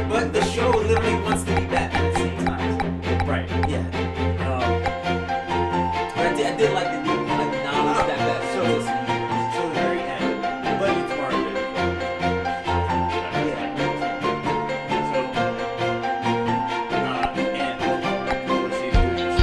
But the show literally wants to be Batman at the same time. Right. Yeah. But I did like the new, like the knowledge that So shows. the very end, but it's marketed. Yeah. So, and of course he's doing this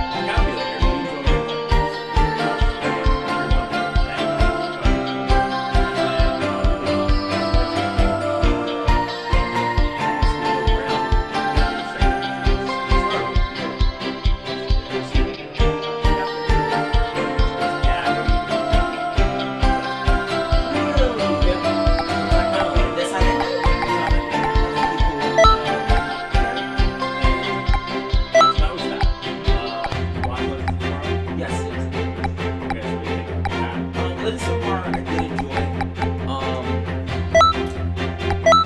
That's how they Yes, yes. Legends of Tomorrow I did enjoy.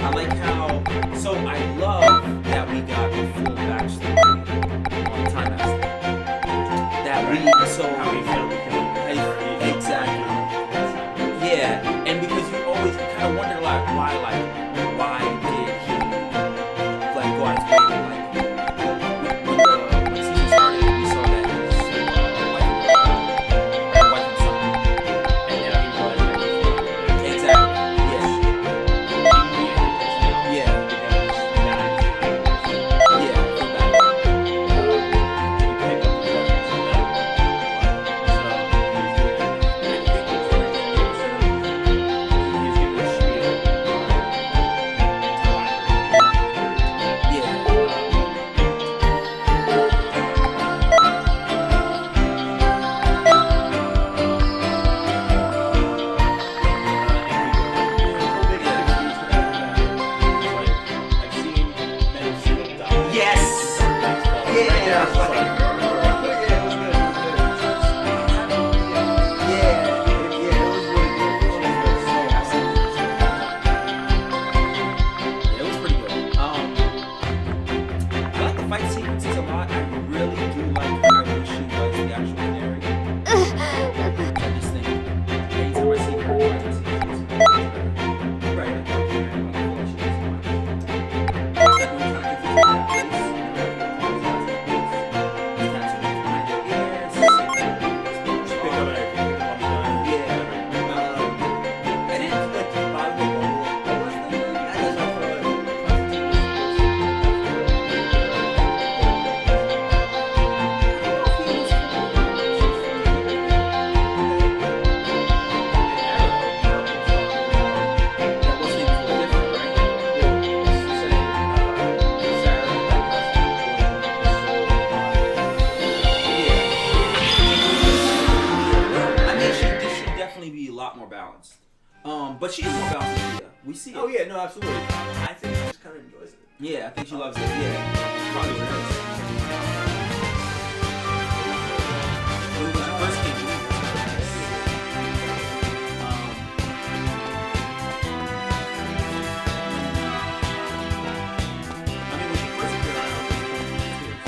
I like how. So I love that we got the full backstory on Time Master. That we so exactly. Yeah, and because you always kind of wonder why did he like go out his way to like when season started we saw that his wife and son. Exactly. Yeah. Yeah. Yeah. Feel bad. Yes. It was pretty good. I like the fight sequences a lot. I really do like how she was the actual canary. I just think anytime I see her, I just see she's right. I feel like she does so much. It's like when you're trying to get from that place, be a lot more balanced. But she is more balanced than Rhea. We see it. Oh yeah, no, absolutely. I think she just kind of enjoys it. Yeah, I think she loves it. Yeah. Probably what it is. When she first came to I mean, when she first came around,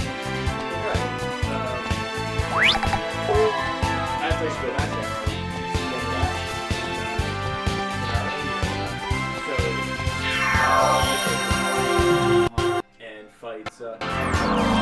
That's basically that's it. And fights.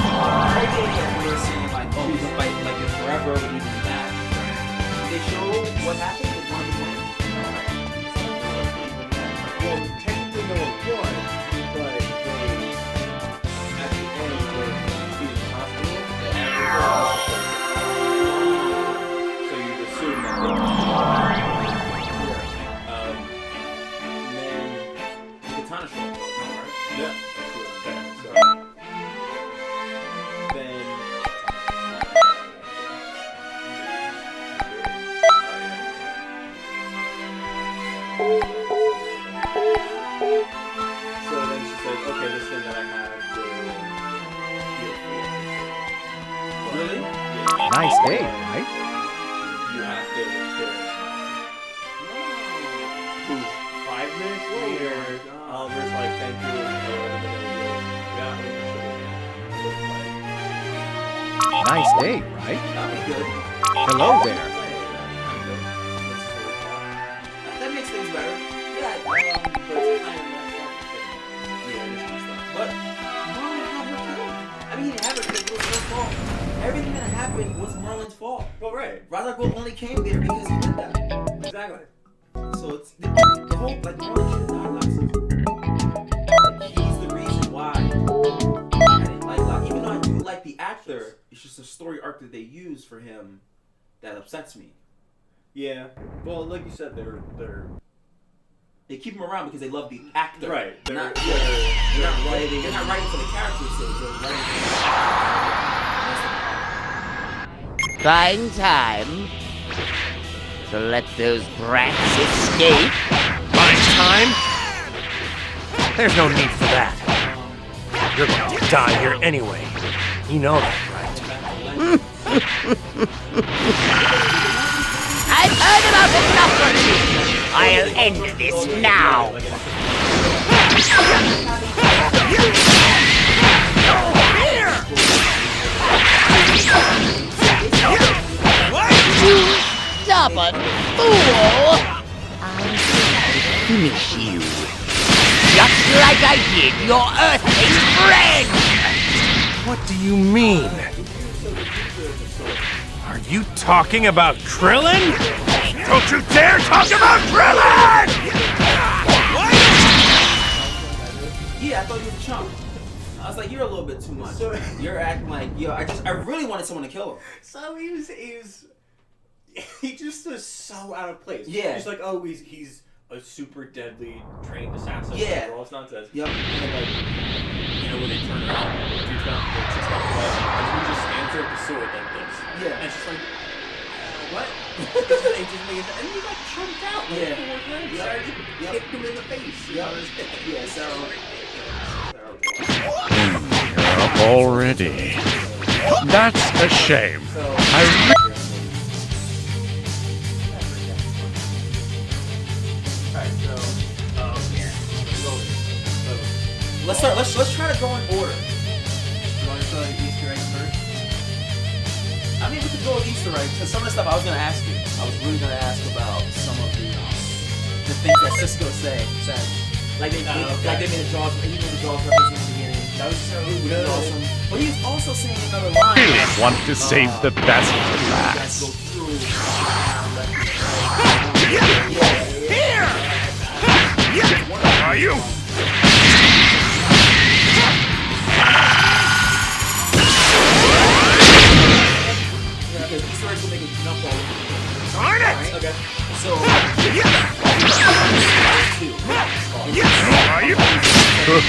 Really? Nice day, right? You have to kill him. 5 minutes later, Oliver's like, thank you, and yeah, Nice day, right? That was good. Hello there. That makes things better. Yeah, but it's kind of messed up. Yeah, it is messed up. But Merlin had her killed. I mean, he didn't have her because it was her fault. Everything that happened was Merlin's fault. Well, right. Ra's al Ghul only came there because he did that. Exactly. So it's the whole, like, Merlin should have died last season. Like, he's the reason why I didn't like Locke. Even though I do like the actor, it's just a story arc that they use for him that upsets me. Yeah. Well, like you said, they're They keep him around because they love the actor. right. They're They're not writing. They're not writing for the character's sake. They're writing for Fine time to let those brats escape. Fine time? There's no need for that. You're going to die here anyway. You know that, right? I've heard about enough of you. I'll end this now. You stubborn fool! I'm going to finish you. Just like I did your earthling friend! What do you mean? Are you talking about Krillin? Don't you dare talk about Krillin! Yeah, I thought you was a chump. I was like, you're a little bit too much. You're acting like, yo, I really wanted someone to kill him. So he just was so out of place. Yeah. He's like, oh, he's a super deadly trained assassin. Yeah. All this nonsense. Yep. And like, when they turn around, dude's got the and he just stands there with the sword like this. Yeah. And it's just like, what? And he got chunked out like Yeah. 4 times. Yep. Sarge Yep. kicked him in the face. Yep. Yeah, so. Already. That's a shame. Let's try to go in order. You want to start with Easter eggs first? I mean, we could go with Easter eggs, because some of the stuff I was going to ask you. I was really going to ask about some of the things that Cisco said. Like they made a Jaws, he made a Jaws reference in the beginning. That was so good. Awesome. But he was also saying another line. You want to save the best for last. Go through. Are you? Because Easter eggs will make it jump all over. Darn it! Okay. So, Are you? Good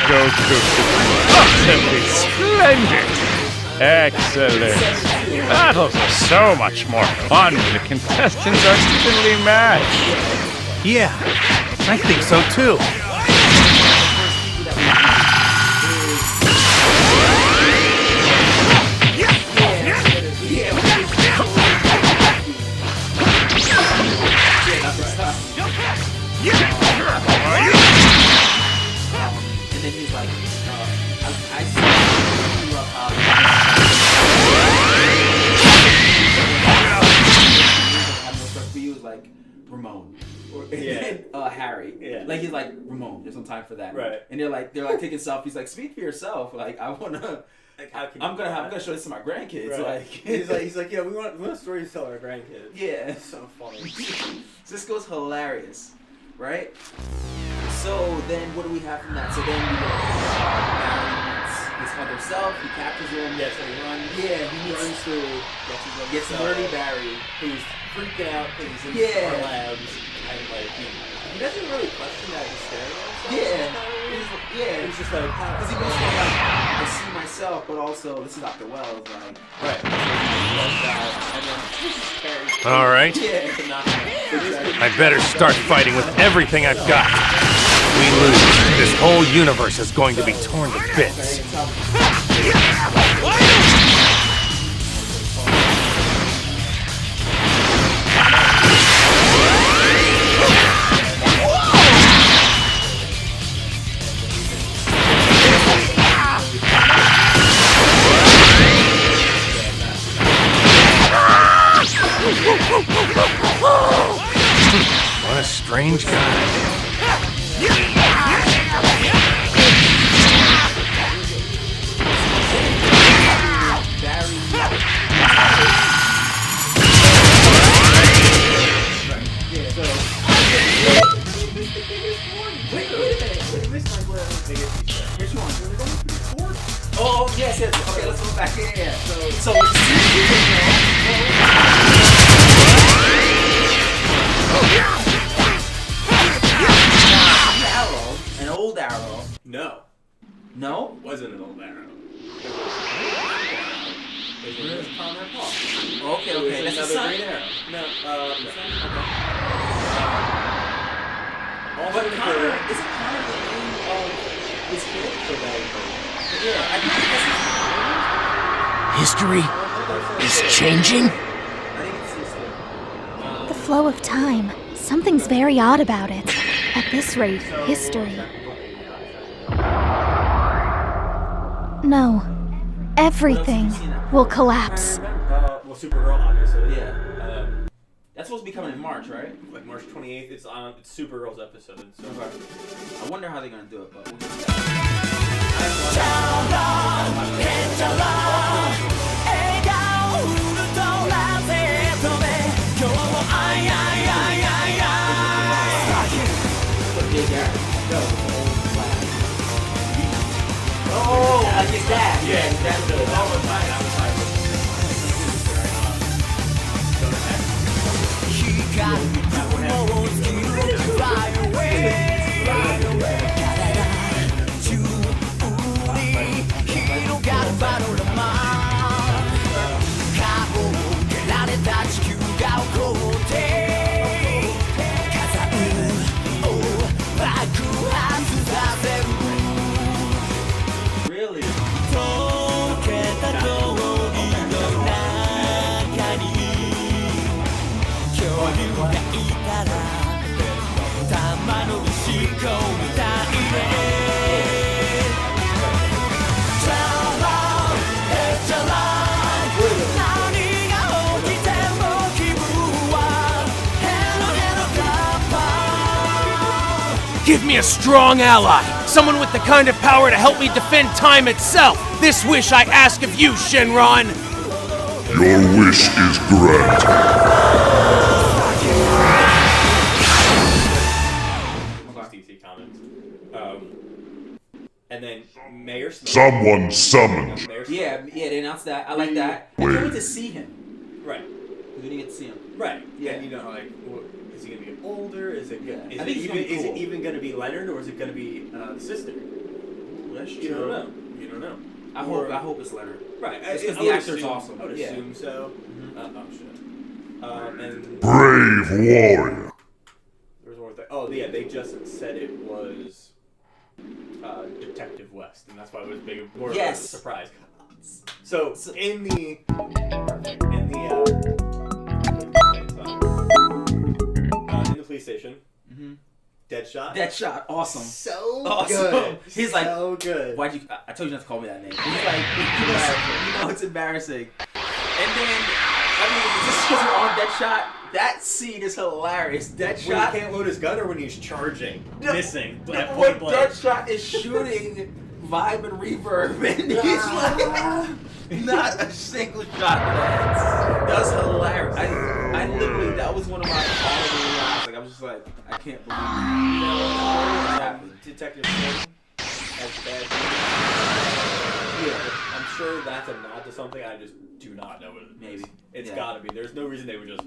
Goku. Utterly splendid. Excellent. Battles are so much more fun when the contestants are evenly matched. Yeah, I think so too. and then he's like, I see you up have no trust for you is like Ramon. Yeah. Harry. Yeah. Like he's like, Ramon, there's no time for that. Right. And they're like taking selfies, like, speak for yourself. Like, I wanna Like, how can I'm gonna show this to my grandkids. Right. Like he's like, yeah, we want a story to tell our grandkids. yeah. It's so funny. Cisco's hilarious, right? So then, what do we have from that? So then we go Barry meets his other self. He captures him. Yeah, so he runs. Yeah, he He runs meets, through, gets nerdy Barry. who's freaking out because he's in Yeah. our labs, and like he doesn't really question that he's staring at himself. Yeah, He's just like, because he goes from like, I see myself, but also this is Dr. Wells. Like, right. And then All right. yeah, I better start fighting with everything I've got. We lose. This whole universe is going to be torn to bits. strange guy. Oh, yes. Okay, let's go back. Yeah. So arrow, an old arrow. No, No? it wasn't an old arrow. It was Connor Paul. Okay, It was okay. That's another the green sun. arrow. No, But Connor, isn't Connor the name of his kid? Yeah, I think History is changing? it's his kid. The flow of time. Something's very odd about it. At this rate, history. No. Everything will collapse. Well, Supergirl, obviously. Yeah. That's supposed to be coming in March, right? Like March 28th, it's Supergirl's episode. So. I wonder how they're gonna do it, but we'll get to that. Oh, like his dad. Yeah, that's the Really? Give me a strong ally, someone with the kind of power to help me defend time itself. This wish I ask of you, Shenron. Your wish is granted. DC Comics. And then Mayor Smith. Someone summoned. Mayor Smith. Yeah, they announced that. I like that. I can't wait to see him. Right. We didn't get to see him. Right. Yeah. And you know, like, is he gonna be older? Is it? Is I it think he's even? gonna be Is it cool. even gonna be Leonard, or is it gonna be the sister? That's You don't know. You don't know. I hope it's Leonard. Right. Just 'cause I the would actor's assume- awesome. I would Yeah. assume so. Oh shit. And Brave warrior. there was one more thing. Oh yeah, they just said it was Detective West, and that's why it was more Yes. of a surprise. So in the police station, Deadshot. Deadshot, awesome. So Awesome. good. He's like, so good. why'd you? I told you not to call me that name. He's like, you know, it's embarrassing. And then, I mean, just because you're on Deadshot, that scene is hilarious. When he Deadshot, can't load his gun, or when he's charging, missing at when point blank. Deadshot is shooting vibe and reverb, and he's like, not a single shot lands. That was hilarious. I literally, that was one of my all-time laughs. Like, I was just like, I can't believe it happened. Detective Gordon as bad. Yeah, I'm sure that's a nod to something. I just do not know what it is. Maybe. It's Yeah. gotta be. There's no reason they would just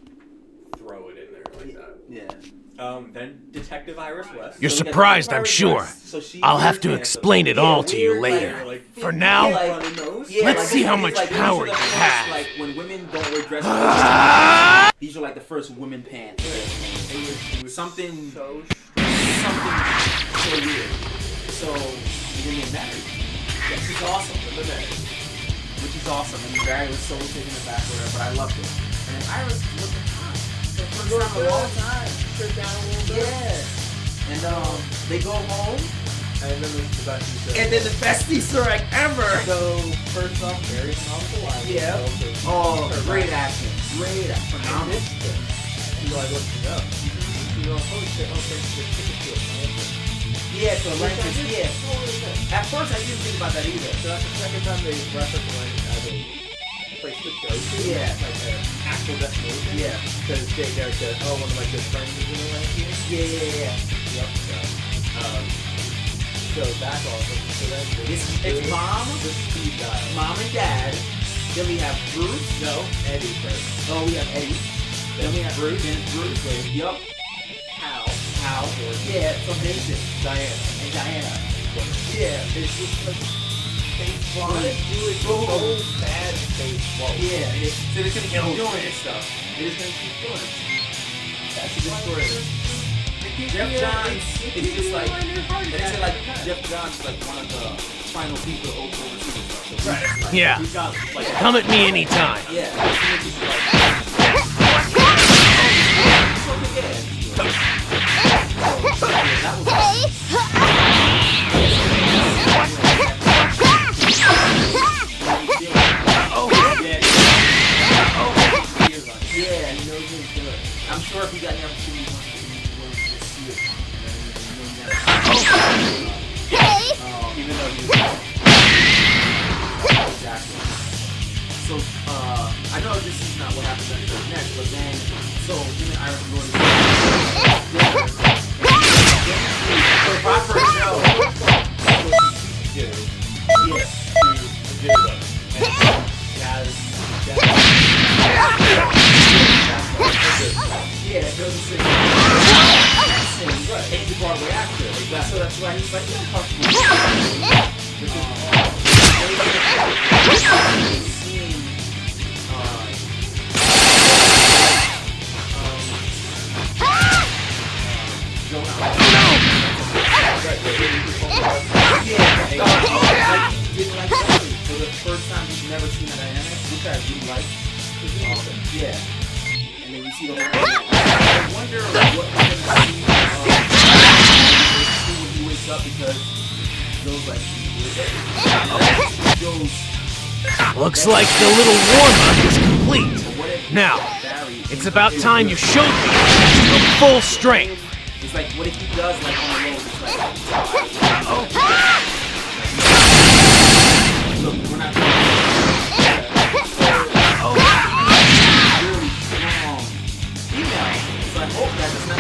throw it in there like that. Yeah. Then Detective Iris West. You're So we got surprised, Iris I'm sure. West. So she's I'll have weird to handsome. explain it Yeah, all to you weird, later. like, For now, running nose. Yeah, Let's like, see how these much like, these power are the you first, have. Like when women don't wear dresses. These are like the first women pants. It was Something so so weird. So you're gonna get married. Which is awesome. Which is awesome. And Barry was so taken aback with her, but I loved it. And then Iris looked hot. The first time in a long time. straight down a little bit. Yeah. And they go home, And then there's the best Easter egg. and then the best Easter egg ever. So first off, Barry's mom alive. Yeah. Oh, great acting. Great acting. Phenomenal. You know, I looked it up. Yeah, so Atlantis, yeah. At first I didn't think about that either. So that's the second time they reference Atlantis as a place to go to. Yeah. Like an actual destination. Yeah. Because Jay Garrick said, oh, one of my good friends is in Atlantis. Yeah. Yep. So that's awesome. So then It's mom, the speed dial. mom and dad. Then we have Bruce. No, Eddie first. Oh, we have Eddie. Then we have Bruce. Then Bruce. Yup. Hal. Yeah, so Mason. Diana. And Diana. Yeah, it's just like space fun. It's so bad space flow. Yeah, so they're gonna keep doing this it. stuff. They're just gonna keep doing it. That's a good story. Jeff Johns is just like, they say like Jeff Johns is like one of the final people to oversee the stuff. Right. Yeah. He's got like Come at me anytime. Yeah. I'm sure if you got the opportunity to see it, even though you exactly. So I know this is not what happens next, but then so him and Iron Lord. So Rocker Joe. Yes. Yeah, it doesn't say. Right. It's a bar reactor. Exactly. So that's why he's like, yeah, comfortable. For the first time he's never seen a dynamic, which I really like. Yeah. And then we see the whole thing. I wonder what we're gonna see when he wakes up because Joe's like Looks like the little warm-up is complete. Now, it's about time you showed me your full strength. It's like, what if he does like on the road? It's like, look, we're not really strong female. So I hope that it's not.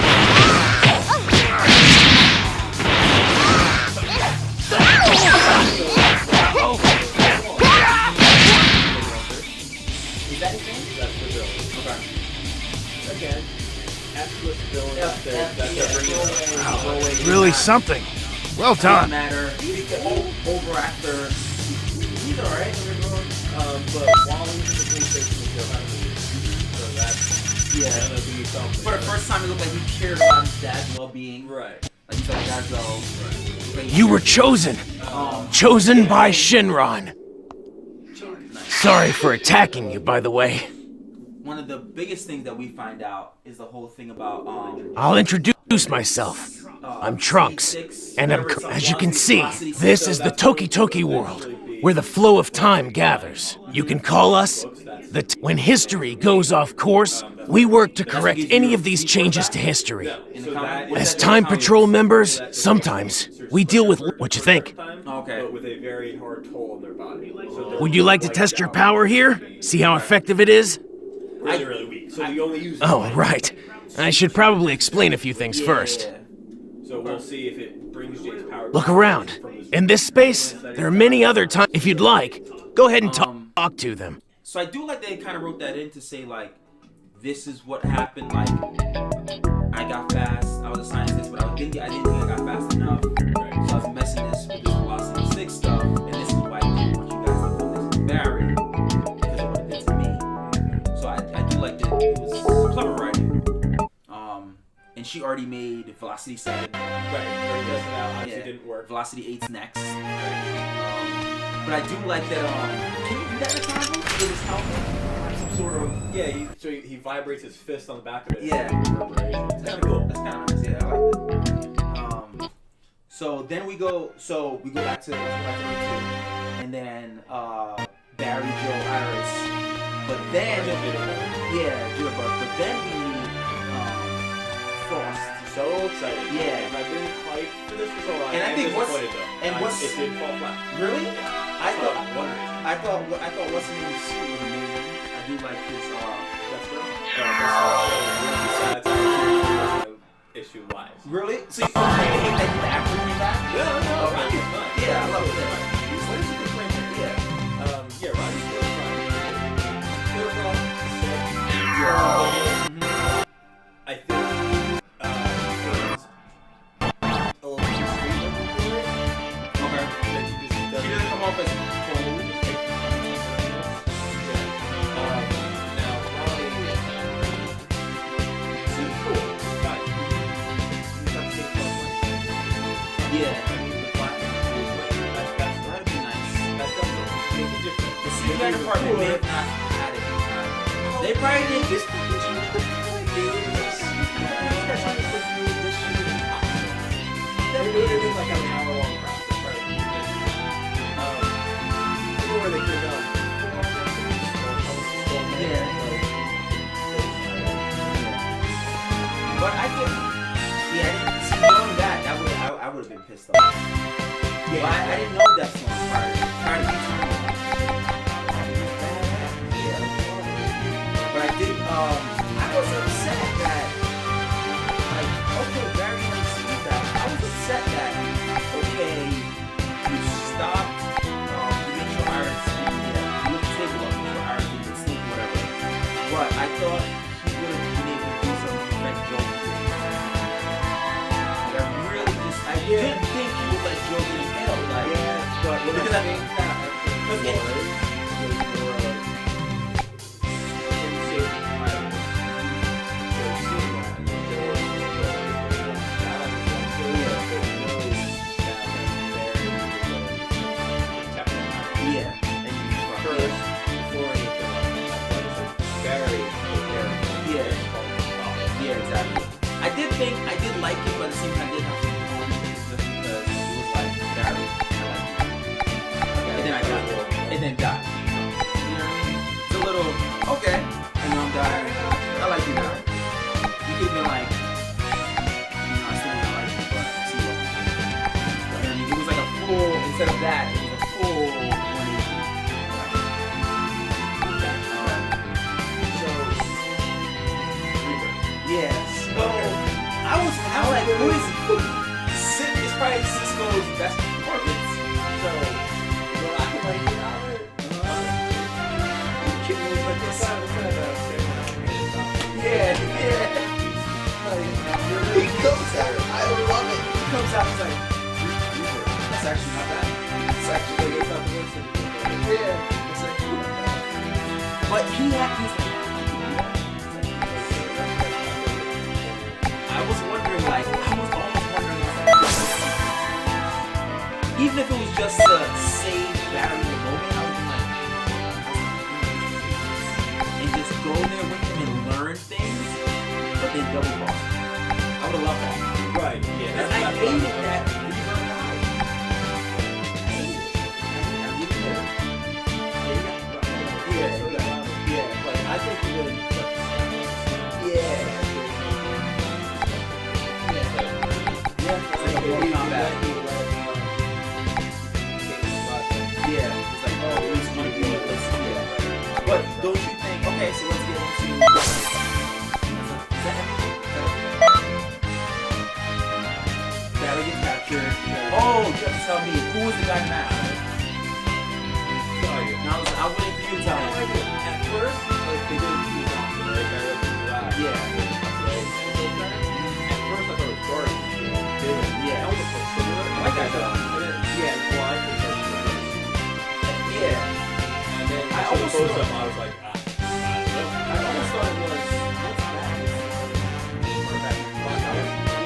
Is that his name? That's the villain. Okay. Again, F-list villain up there. That's Yeah, bringing Really something. Well Doesn't done. matter. He's the overactor. He's alright. but Wally's in the police station with Joe. So that's Yeah. something. For the first time, it looked like he cared about his dad's well-being. Right. Like he said, "Dad, go." You were chosen. Chosen by Shinron. Sorry for attacking you, by the way. One of the biggest things that we find out is the whole thing about I'll introduce myself. I'm Trunks, and as you can see, this is the Toki Toki world, where the flow of time gathers. You can call us when history goes off course, we work to correct any of these changes to history. As Time Patrol members, sometimes we deal with what you think. Okay. But with a very hard toll on their body. So Would you like to test your power here? See how effective it is? really, really weak. So the only use. Oh, right. I should probably explain a few things first. So we'll see if it brings Jay's power. Look around. In this space, there are many other times. If you'd like, go ahead and talk to them. So I do like they kind of wrote that in to say like, this is what happened. Like, I got fast. I was a scientist, but I didn't think I got fast enough. So I was messing this with this Velocity 6 stuff, and this is why I didn't want you guys to know this is Barry because of what it did to me. So I do like that it was clever writing. And she already made Velocity 7. Right. Obviously Yeah. didn't work. Velocity 8's next. But I do like that. Can you do that in the comic book? With his helmet? Some sort of. Yeah. He vibrates his fist on the back of it. Yeah. It's kind of cool. That's kind of nice. Yeah, I like that. So then we go back to Earth 2, and then Barry, Joe, Iris. But then, yeah, Jitterbug. But then we meet Frost. so excited. Yeah. And I've been hyped for this for so long. And I think what's- disappointed, though. and what's- it did fall flat. Really? I thought one reason. I thought what's the name suit was amazing. I do like his That's good. that's Issue wise. really. So you hate that the actor came back? Yeah, no, Okay. Ronnie's fine. Yeah, I love it. He's like a good friend. Yeah. Ronnie's good. Overall, I think Jordan's a little too sweet looking for it. Okay. Like, he just She doesn't. doesn't come off as cold. Now, Ronnie, super cool, but he's not the same color. Yeah. I mean, the black and blue, that's That'd be nice. that's definitely make it different. The CGI department may have not had it in time. They probably did this. It would have been like an hour-long process, right? Before they could But I could, yeah, I didn't see knowing that. I would have been pissed off. Yeah, but I didn't know that song prior to you telling me. Yeah. But I did. I was upset that, like, okay, very nice to see that. I was upset that, okay, you stopped. You made sure Iron sleep. Yeah, you wouldn't take it off. Sure Iron didn't sleep, whatever. But I thought he would have been able to do something to prevent Joe from getting killed. Like, I really just, I didn't think he would let Joe get impaled. Like, but because I think that, because it, yeah, yeah, exactly. I did like it, but at the same time, I did have some problems just because it was like Barry. And then I got it. And then died. You know what I mean? It's a little, okay, I know I'm dying. I like you now. You could be like, I still don't like you, but see what you know what I mean? It was like a full, instead of that, it was a full 180. Yes. So I was like, who is it's probably Cisco's best performance. So I could like get out of it. Kid was like this. Yeah. Like he comes out. I love it. He comes out. He's like, Reaper. That's actually not bad. It's actually like not worse than yeah. It's actually not bad. But he's like. I was wondering, like, even if it was just to save Barry in the moment, I would be like, and just go there with him and learn things, but then double cross him. I would have loved that. Right, yeah. I hated that Reaper guy. I hated it. I really did. Yeah, but I think he really Yeah. It's like a Mortal Kombat. Yeah, it's like, oh, at least one of you, let's see it. But don't you think, okay, so let's get into, is that everything? Barry gets captured. Oh, you have to tell me, who was the guy now? Now, I wouldn't for you to tell me. At first, like, they didn't do that, right? Barry up in the lab. Yeah. Right? At first, I thought it was Gordon. Yeah. I was like, similar. I like that though. Yeah. Well, I think that's Yeah. And then I I almost almost thought- up, I was like, I don't know. I almost thought it was, what's that? Or back in the clock.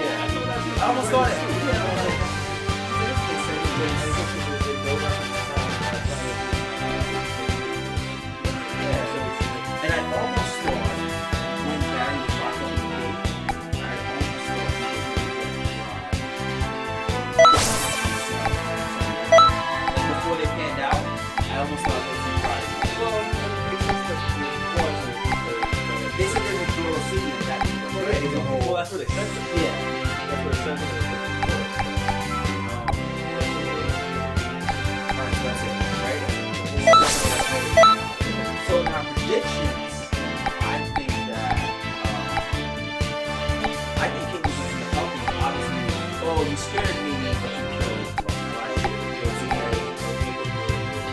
Yeah. I thought that's what I almost thought it. Yeah, I was like, yeah. And I almost thought when Barry was locked up in the gate, I almost thought he was going to get like before they panned out, I almost thought it was surprising. They said they were Jewel City and that Well, that's where they said it. yeah. So now predictions, I think that Caitlyn's going to help me. Obviously, oh, you scared me, but you killed.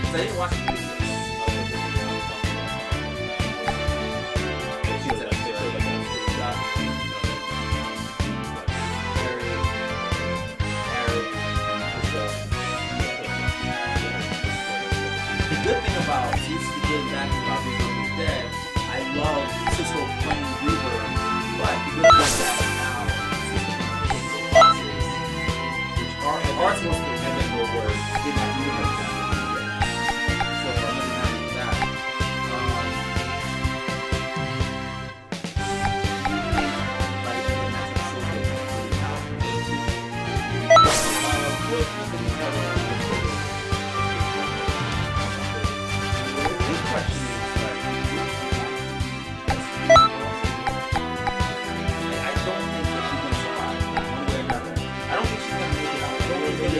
I didn't watch the video. The good thing about just getting back to Bobby Brothers Dead, I love Cisco playing Reaver, but the good thing is that now Cisco which Arts wants to remember no words in that universe. So I'm really happy with that.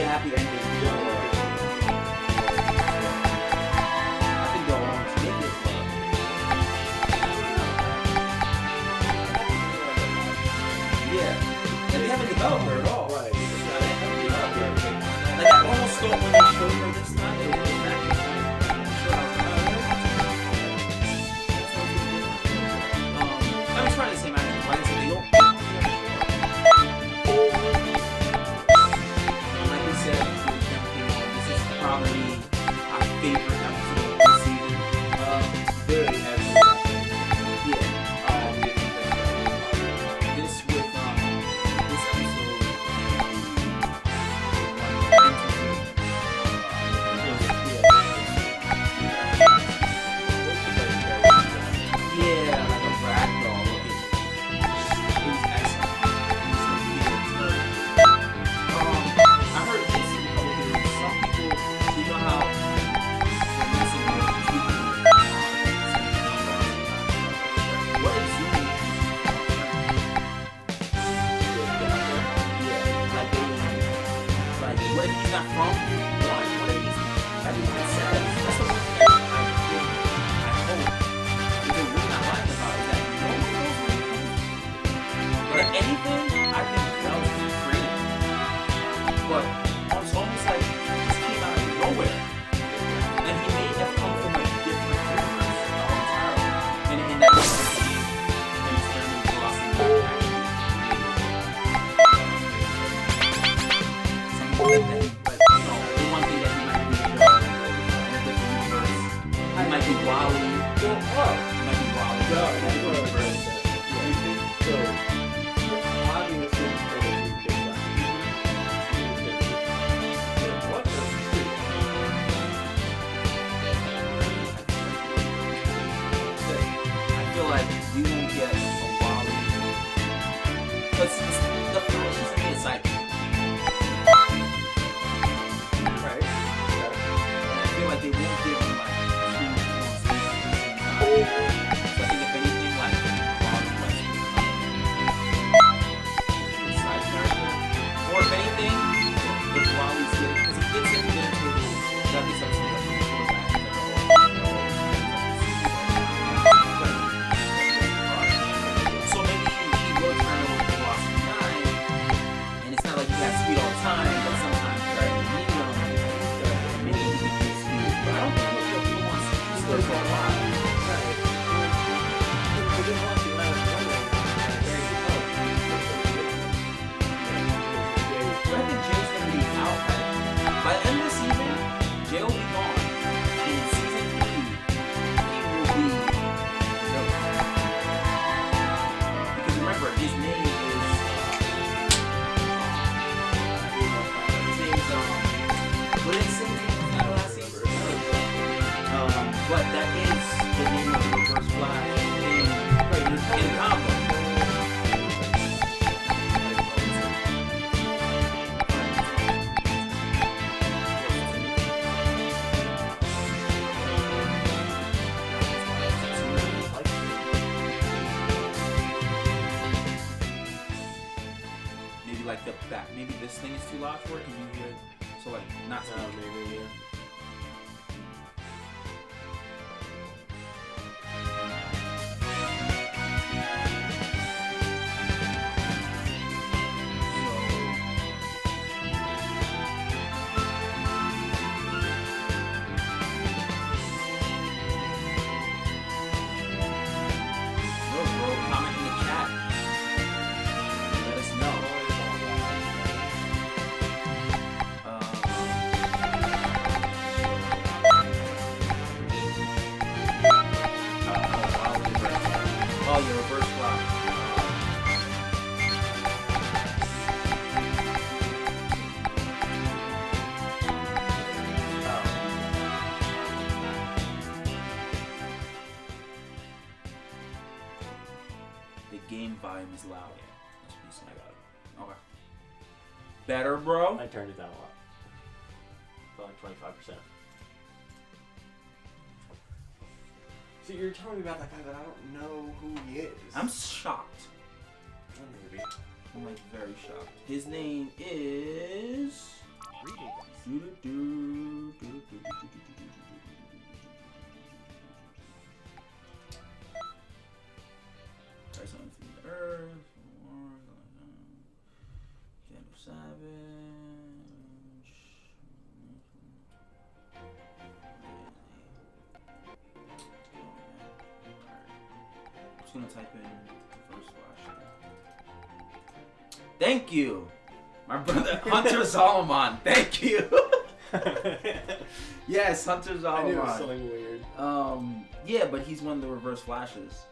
Happy ending. I think they'll want to make it, yeah. And they haven't developed her at all. Right. Like I almost thought when they showed her this time, they would go back and I'm trying to say, man, like I said, they don't. Probably our favorite episode of the season. Very heavy. Yeah. This with this episode. Yeah, like a ragdoll. It was excellent. I heard this in a couple of videos. Some people, you know how what is Zoom? Like what if he's not from one? What if he's everyone says? That's the one thing I hope because we're not lying about is that no one knows where he comes from. But if anything, I think that was great. But it's almost like he just came out of nowhere. And he may have come from a different universe entirely. And in that universe, he's learning philosophy. Something that he, but you know, the one thing that he might be in a different universe. He might be Wally. He might be Wally. I feel like we won't get a Wally. But the Flash isn't a sidekick. Right? And I feel like they won't give him like two seasons. So I think if anything, like Wally West will become a side character. Or if anything, if Wally's getting, because he gets in there to this episode that's before that. So maybe he will turn over to Philosophy 9 maybe this thing is too loud for it. Can you hear it? So like not too loud. Maybe, yeah. Oh, your reverse block. The game volume is loud. That's what you said. Okay. Better, bro? I turned it down a lot. For like 25%. So you're telling me about that guy that I don't know who he is. I'm shocked. Oh, maybe. I'm like very shocked. His name is. Try something from the earth. Shadow Savage. Just gonna type in the first flash. Thank you, my brother Hunter Zalman. Thank you. Yes, Hunter Zalman. I knew it was something weird. Yeah, but he's one of the reverse flashes.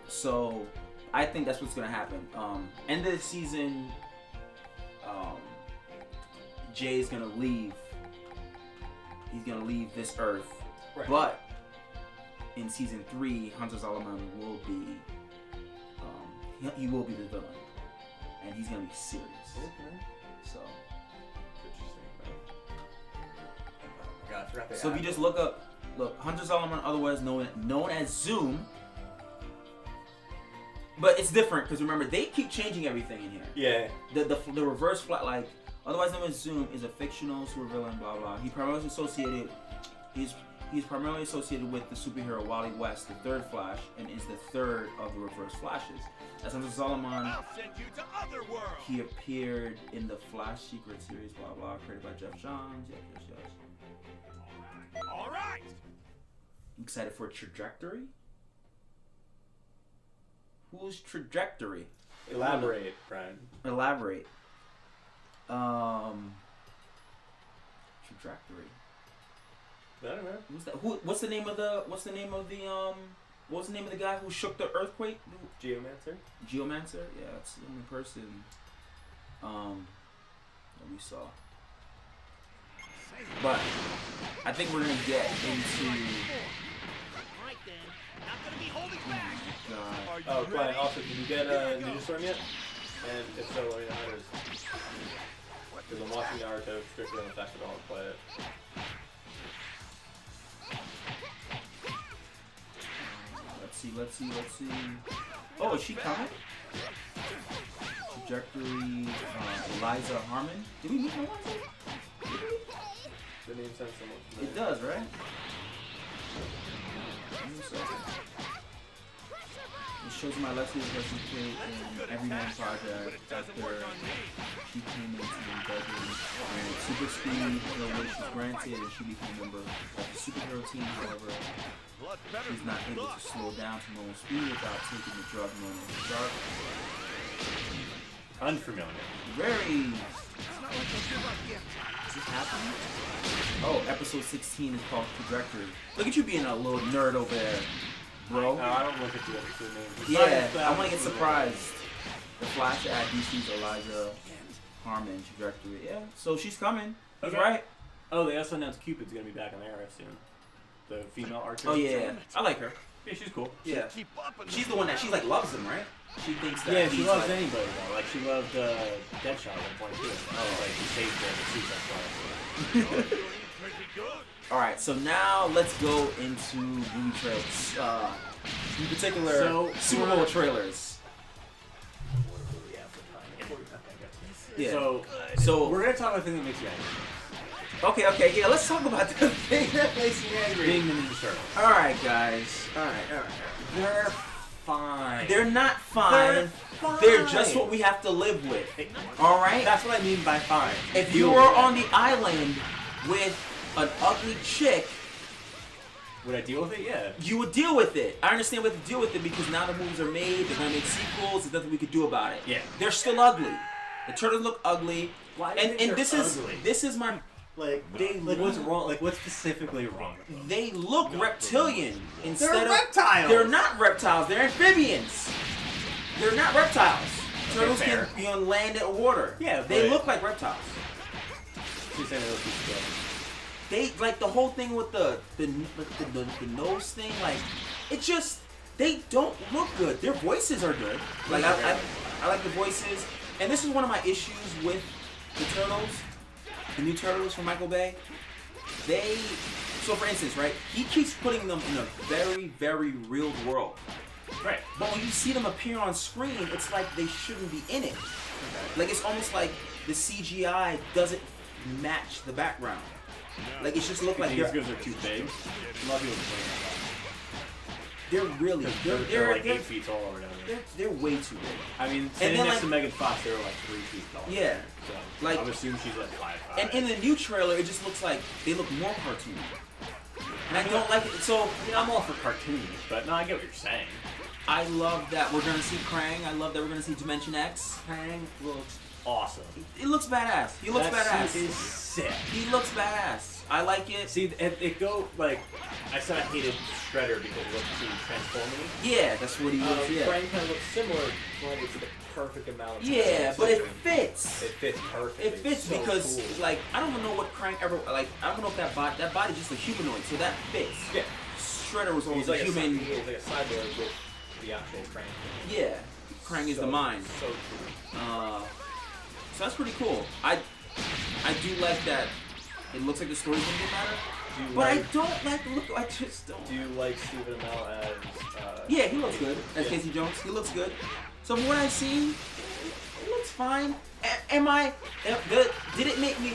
So I think that's what's gonna happen. End of the season, Jay's gonna leave. He's gonna leave this Earth, Right. but in season 3, Hunter Zalman will be, he will be the villain, and he's gonna be serious. Okay. So, Interesting. Oh my god, I forgot they so if you just look Hunter Zalman, otherwise known as Zoom. But it's different because remember they keep changing everything in here. Yeah. The reverse flat, like otherwise known as Zoom, is a fictional supervillain. Blah blah. He's primarily associated with the superhero Wally West, the third Flash, and is the third of the reverse flashes. As Hunter Zalman, he appeared in the Flash Secret series. Blah blah. Created by Jeff Johns. Yeah, yes. All right. Excited for Trajectory. Who's Trajectory? Elaborate, Brian. Elaborate. Trajectory. I don't know. Who's that? What's the name of the guy who shook the earthquake? Geomancer? Geomancer? Yeah, that's the only person that we saw. But I think we're gonna get into God. Oh, Brian, also, did you get Ninja Storm yet? And if so, let me know how it is. Because I'm watching Naruto strictly on the fact that I want to play it. Let's see. Oh, is she coming? Trajectory, Eliza Harmon. Did we meet her once? The name sounds somewhat familiar. It does, right? Give me a second. It shows my Lexi participate in Everyman Project after she came into the bedroom and super speed, her wish was granted and she became a member of the superhero team. However, she's not able to slow down to normal speed without taking the drug known as Dark. Unfamiliar. Very... Is this happening? Oh, episode 16 is called Trajectory. Look at you being a little nerd over there, bro. No, I don't look at the episode names. Yeah, I want to get surprised. The Flash at DC's Eliza Harmon Trajectory. Yeah, so she's coming. He's Okay. right. Oh, they also announced Cupid's going to be back on the air soon. The female archer. Oh yeah, I like her. Yeah, she's cool. Yeah, she's the one that she's like loves him, right? She thinks that. Yeah, she he's loves like, anybody though. Like she loved Deadshot at one point too. Oh, like she saved her in the suit. All right, so now let's go into movie trailers. In particular, So, Super Bowl trailers. Yeah. So So we're gonna talk about the thing that makes you angry. okay, yeah. Let's talk about the thing that makes me angry. Being the Ninja Turtle. All right, guys. All right. They're fine. They're not fine. They're fine. They're just what we have to live with. All right. That's what I mean by fine. If you were on the island with an ugly chick, would I deal with it? Yeah. you would deal with it. I understand we have to deal with it because now the movies are made. They're gonna make sequels. There's nothing we could do about it. Yeah. They're still ugly. The turtles look ugly. Why do you think And they're this ugly? is my. Like what's wrong? Like what's specifically wrong with them? They look reptilian instead They're of reptiles. They're not reptiles. They're amphibians. They're not reptiles. Turtles fair. can be on land or water. Yeah, they but- look like reptiles. She's saying those people. They like the whole thing with the nose thing. Like it just they don't look good. Their voices are good. Like I like the voices. And this is one of my issues with the Turtles, the new Turtles from Michael Bay. So for instance, right, he keeps putting them in a very, very real world. Right. But when you see them appear on screen, it's like they shouldn't be in it. Like it's almost like the CGI doesn't match the background. Like it just look like These guys are too big. A lot of people complain about they're really that. They're like 8 feet tall or whatever. they're way too big. I mean, And sitting then, next like- to Megan Fox, they were like 3 feet tall. Yeah. So Like- I would assume she's like 5'5". And in the new trailer, it just looks like they look more cartoony. And I don't like it. So I'm all for cartoons, but no, I get what you're saying. I love that we're gonna see Krang. I love that we're gonna see Dimension X. Krang looks awesome. It looks badass. He looks That badass. suit is sick. He looks badass. I like it. See, it go like I said. I hated Shredder because it looked too transforming. Yeah, that's what he looks. Yeah. Krang kind of looks similar, but it's the perfect amount. Of Yeah, but it transformation. fits. It fits perfectly. It fits So because, cool. like, I don't know what Krang ever, like, I don't know if that body's just a humanoid, so that fits. Yeah. Shredder was always He's like a human. He's like a cyborg with the actual Krang. Yeah. Krang is the mind. So cool. So that's pretty cool. I do like that. It looks like the story's gonna get better, Do you but I like, don't like the look. I just don't. do you like Stephen Amell as? Yeah, he looks good as Yeah. Casey Jones. He looks good. So from what I've seen, it looks fine. Did it make me?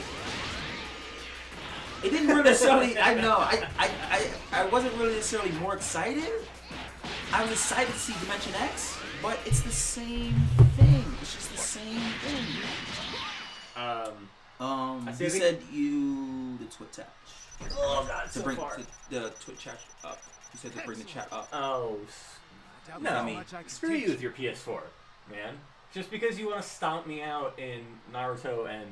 It didn't really necessarily. I know. I wasn't really necessarily more excited. I was excited to see Dimension X, but it's the same thing. It's just the same thing. see, You I think- said you the twit chat Oh god, to bring the twit chat up. You said to bring the chat up. Oh. No, I mean? screw you with your PS4, man. Just because you want to stomp me out in Naruto and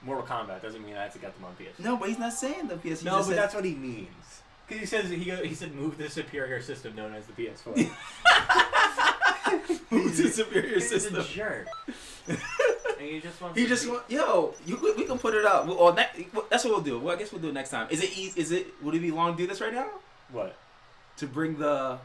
Mortal Kombat doesn't mean I have to get them on PS4. No, but he's not saying the PS. No, but that's what he means. Because he says he said move the superior system known as the PS4. Who's the superior He's system? a jerk. And he just wants. He to just be- want, yo, we can put it up. Or that's what we'll do. Well, I guess we'll do it next time. Is it easy? Would it be long to do this right now? What? To bring the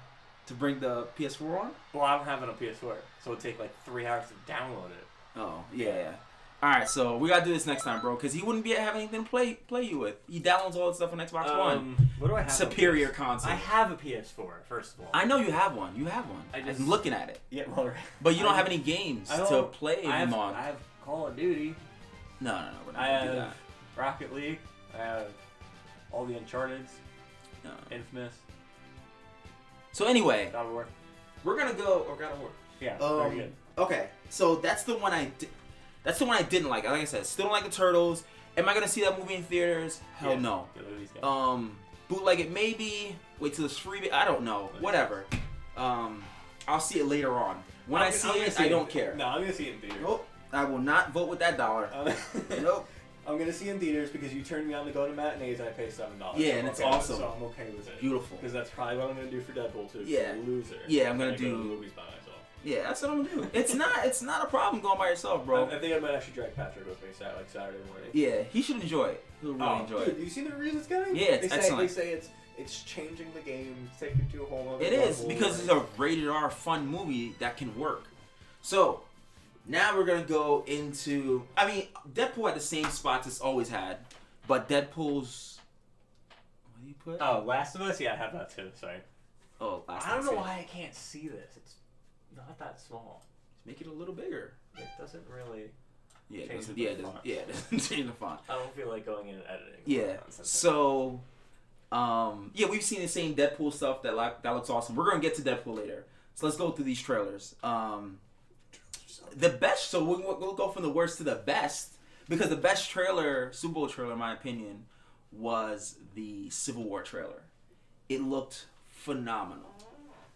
PS4 on? Well, I don't have it on PS4, so it'll take like 3 hours to download it. Oh yeah. All right, so we gotta do this next time, bro, because he wouldn't be having anything to play you with. He downloads all the stuff on Xbox One. What do I have? Superior on PS4? console. I have a PS4, first of all. I know you have one. You have one. I'm looking at it. Yeah, well, But you don't I- have any games I to don't- play I him have, on. I have Call of Duty. No, we're not I gonna do have that. Rocket League. I have all the Uncharted's, No. Infamous, So anyway, God of War. we're gonna go. Or God of War. Yeah, very good. Okay, so that's the one that's the one I didn't like. Like I said, still don't like the Turtles. Am I gonna see that movie in theaters? Hell Yeah. no. Yeah, look at these guys. Bootleg it maybe. Wait till it's free. I don't know. Whatever. I'll see it later on. When I see it, I don't care. No, I'm gonna see it in theaters. Nope. I will not vote with that dollar. Nope. I'm gonna see it in theaters because you turned me on to go to matinees and I pay $7. Yeah, and it's awesome. So I'm okay with it. Beautiful. Because that's probably what I'm gonna do for Deadpool too. Yeah. Loser. Yeah, I'm gonna I go do- to the movies by myself. Yeah, that's what I'm gonna do. It's not a problem going by yourself, bro. I think I might actually drag Patrick with me Saturday morning. Yeah, he should enjoy it. He'll really enjoy dude, it. you seen the reviews it's getting? Yeah, it's excellent. They say it's changing the game, taking it to a whole other It is level. because it's a rated R fun movie that can work. So now we're gonna go into. I mean, Deadpool had the same spots it's always had, but Deadpool's. What do you put? Oh, Last of Us? Yeah, I have that too, sorry. Oh, last I don't one, know too. why I can't see this. It's not that small. Make it a little bigger. It doesn't really... Yeah, Change doesn't, the yeah, font. doesn't, yeah, doesn't change the font. I don't feel like going in and editing. Yeah. Nonsense. So, yeah, we've seen the same Deadpool stuff that looks awesome. We're gonna get to Deadpool later. So let's go through these trailers. The best. So we'll go from the worst to the best because the best trailer, Super Bowl trailer, in my opinion, was the Civil War trailer. It looked phenomenal.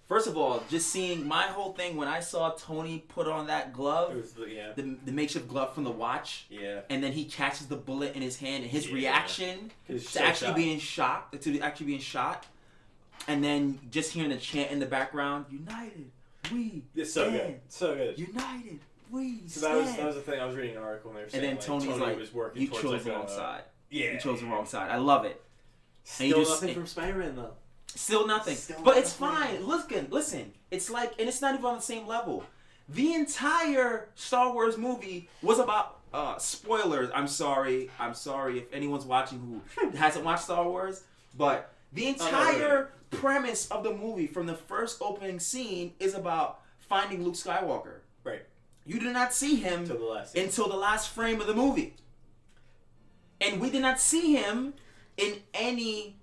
First of all, just seeing my whole thing when I saw Tony put on that glove, It was the makeshift glove from the watch, yeah. and then he catches the bullet in his hand, and his Yeah. reaction He's to so actually shocked. being shot, and then just hearing the chant in the background, "United, we It's so stand. good. So good. United, we So stand." that was the thing. I was reading an article and they were And saying then like, Tony's Tony like, was working "You towards chose like the wrong a, side. Yeah, You chose the yeah. wrong side." I love it. Still And you just- nothing from Spider-Man though. Still nothing. Still But it's nothing. fine. Listen. It's like, and it's not even on the same level. The entire Star Wars movie was about, spoilers. I'm sorry if anyone's watching who hasn't watched Star Wars. But the entire premise of the movie from the first opening scene is about finding Luke Skywalker. Right. You did not see him Until the last. until the last frame of the movie. And we did not see him in any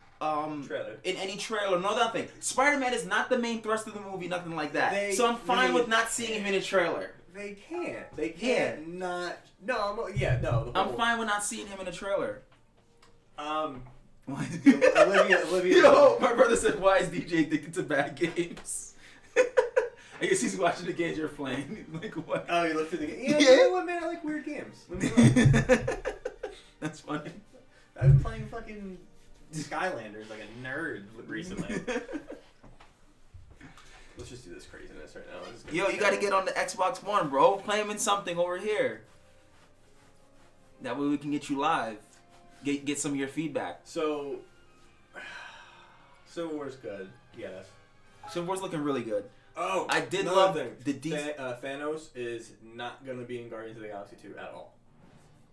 trailer, no nothing. Spider-Man is not the main thrust of the movie, nothing like that. So I'm fine with not seeing him in a trailer. They can't. They Yeah. can't not. No, no. I'm fine with not seeing him in a trailer. Olivia. Yo, my brother said, "Why is DJ addicted to bad games?" I guess he's watching the games you're playing. Like what? Oh, you looked at the game. Yeah. You know what, man? I like weird games. That's funny. I've been playing fucking Skylanders like a nerd recently. Let's just do this craziness right now. This is gonna Yo, be you gotta terrible. get on the Xbox One, bro. Play him in something over here. That way we can get you live. Get some of your feedback. So, Civil War's good. Yes. Civil War's looking really good. Oh, I did another love thing. the DC. Thanos is not gonna be in Guardians of the Galaxy 2 at all.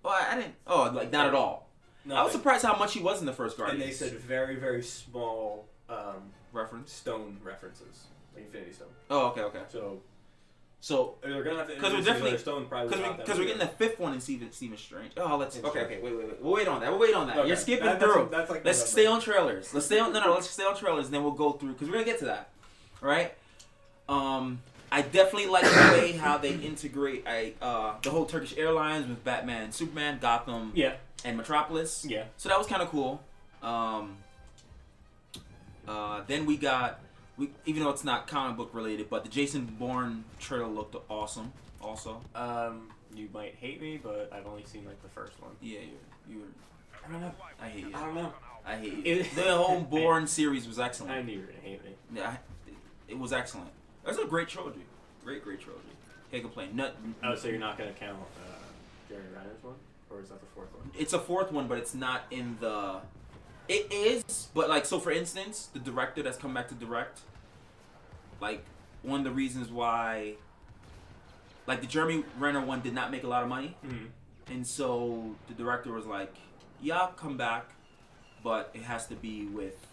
Oh, I didn't. Oh, like not at all. I was Nothing. surprised how much he was in the first And Guardians. they said very, very small reference. stone references, like Infinity Stone. Oh, okay. So They're gonna have to because we're introduce definitely another stone probably without that because we're movie. getting the fifth one in Stephen Strange. Oh, let's Interesting. okay. Wait. We'll wait on that. Okay. You're skipping That's through. that's like Let's November. stay on trailers. Let's stay on trailers, and then we'll go through because we're gonna get to that. All right. I definitely like the way how they integrate the whole Turkish Airlines with Batman, and Superman, Gotham, Yeah. and Metropolis. Yeah. So that was kind of cool. Then we got even though it's not comic book related, but the Jason Bourne trailer looked awesome. Also, You might hate me, but I've only seen like the first one. yeah, you. I don't know. I hate you. I don't know. I hate you. It- The whole Bourne series was I excellent. knew you were gonna hate me. Yeah, it was excellent. That's a great trilogy. Great trilogy. Can't complain. Oh, so you're not gonna count Jerry Renner's one, or is that the fourth one? It's a fourth one, but it's not in the. It is, but like so. For instance, the director that's come back to direct, like one of the reasons why, like the Jeremy Renner one did not make a lot of money, and so the director was like, "Yeah, I'll come back, but it has to be with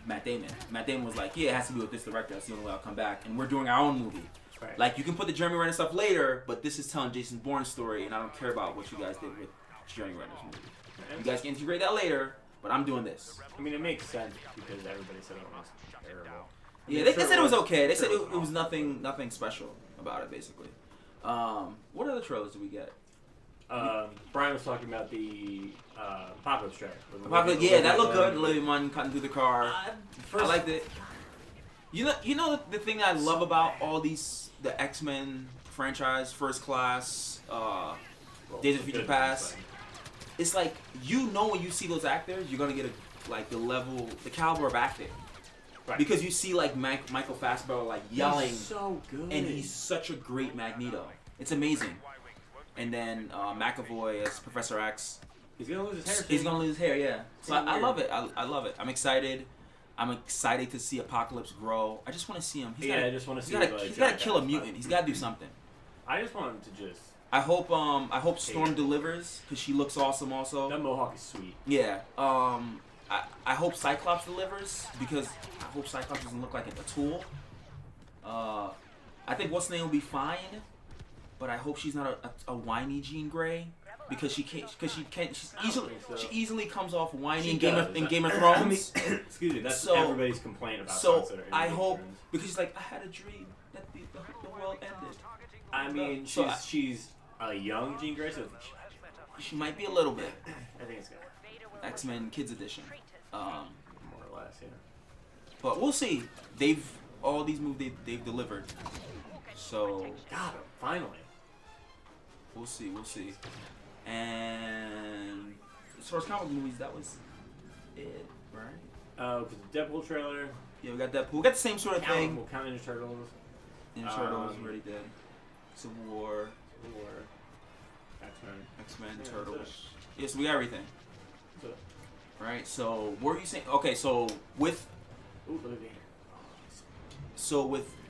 Matt Damon." Matt Damon was like, "Yeah, it has to be with this director. That's the only way I'll come back, and we're doing our own movie." Right. Like you can put the Jeremy Renner stuff later, but this is telling Jason Bourne's story, and I don't care about what you guys did with Jeremy Renner's movie. You guys can integrate that later, but I'm doing this. I mean, it makes sense because everybody said it was terrible. Yeah, they said it was okay. They said it was nothing special about it, basically. What other trailers did we get? Brian was talking about the Apocalypse trailer. Yeah, that looked good. Olivia Munn cutting through the car. First, I liked it. You know the thing that I love about all the X-Men franchise, First Class, Days of Future Past. It's like when you see those actors, you're gonna get the caliber of acting. Right. Because you see like Michael Fassbender like yelling, He's so good, and he's such a great Magneto. It's amazing. And then McAvoy as Professor X. He's gonna lose his hair. He's gonna lose his hair, yeah. So I Weird. love it. I love it. I'm excited. I'm excited to see Apocalypse grow. I just want to see him. I just want to see. He's got to kill a mutant. He's got to do something. I just want him to just. I hope Storm delivers because she looks awesome. Also, That mohawk is sweet. yeah. I hope Cyclops delivers because I hope Cyclops doesn't look like a tool. I think what's name will be fine, but I hope she's not a whiny Jean Grey because she easily comes off whiny in Game of Thrones. Excuse me, that's So- everybody's complaint about So Sansa in I Game of hope Thrones. because she's like I had a dream that the world ended. I mean, So she's a young Jean Grey, so She might be a little bit. I think it's good. X-Men Kids Edition. More or less, yeah. But we'll see. All these movies they've delivered. So Got him, finally. we'll see. And as far as comic movies, that was it, right? Because the Deadpool trailer, Yeah, we got that. We got the same sort of thing. we'll count Ninja Turtles, Ninja Turtles already did. Civil War, or X-Men. X-Men, Yeah, Turtles. that's Yes, we got everything. So, Right. So what were you saying? Okay, so with ooh, look at me.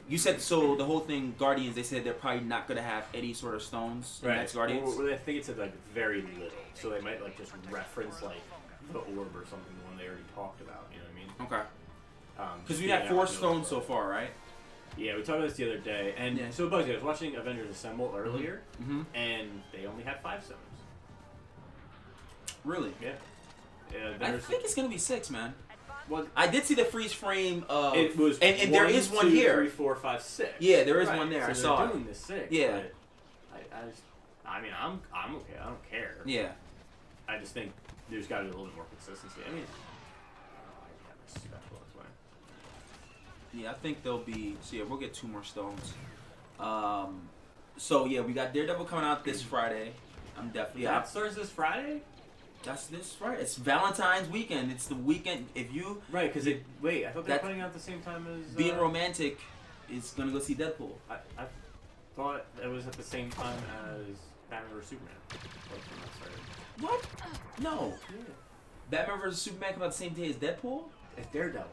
you said so the whole thing Guardians. They said they're probably not gonna have any sort of stones in next Guardians. Well, I think it said like very little, so they might like just reference like the orb or something, the one they already talked about. You know what I mean? Okay. Because we yeah, had I 4 don't know stones so about far, right? Yeah, we talked about this the other day, and Yeah. so Bugsy, I was watching Avengers Assemble earlier, Mm-hmm. and they only had 5 stones. Really? Yeah. I Avengers, think it's gonna be 6, man. well, I did see the freeze frame of it was and there is one 2, here. 3, 4, 5, 6. Yeah, there is Right, one there. So I saw they're it. doing the 6. Yeah. But I mean, I'm okay. I don't care. Yeah. I just think there's got to be a little bit more consistency. I mean, I have a special that's why. Yeah, I think there'll be. So yeah, we'll get 2 more stones. So yeah, we got Daredevil coming out this Friday. I'm definitely Yeah, out. it starts this Friday. That's this Friday. It's Valentine's weekend. It's the weekend. If you Right, because wait, I thought they were That- putting out at the same time as being romantic is gonna go see Deadpool. I thought it was at the same time as Batman vs Superman. Like, when that started. What? No. Yeah. Batman vs Superman come out the same day as Deadpool. It's Daredevil.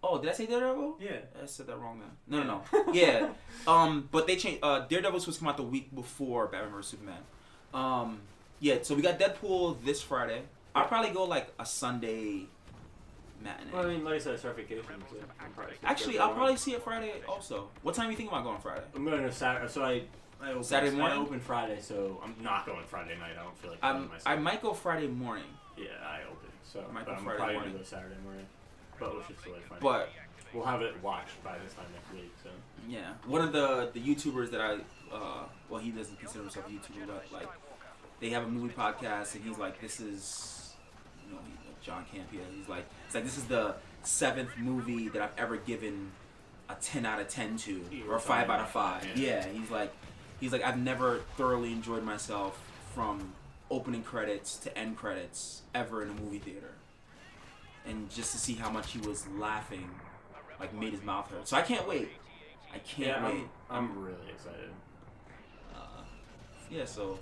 Oh, did I say Daredevil? Yeah. I said that wrong then. No. Yeah. But they changed. Daredevil was supposed to come out the week before Batman vs Superman. Yeah. So we got Deadpool this Friday. I'll probably go like a Sunday matinee. Well, I mean, like I said, I start vacation. So I'm probably Actually, I'll probably see it Friday also. What time are you thinking about going Friday? I'm going to Saturday. So I open, Saturday morning? I open Friday, so I'm not going Friday night. I don't feel like killing myself. I might go Friday morning. Yeah, I open. So I might but go I'm Friday probably morning. gonna go Saturday morning. But we should still like find. But we'll have it watched by this time next week. So yeah, one of the YouTubers that I well, he doesn't consider himself a YouTuber, but like they have a movie podcast, and he's like, this is, John Campia. He's like, it's like this is the 7th movie that I've ever given a 10 out of 10 to, or a 5 out of 5. Yeah, he's like I've never thoroughly enjoyed myself from opening credits to end credits ever in a movie theater, and just to see how much he was laughing, like made his mouth hurt. So I can't wait. I can't wait. I'm really excited. Yeah, so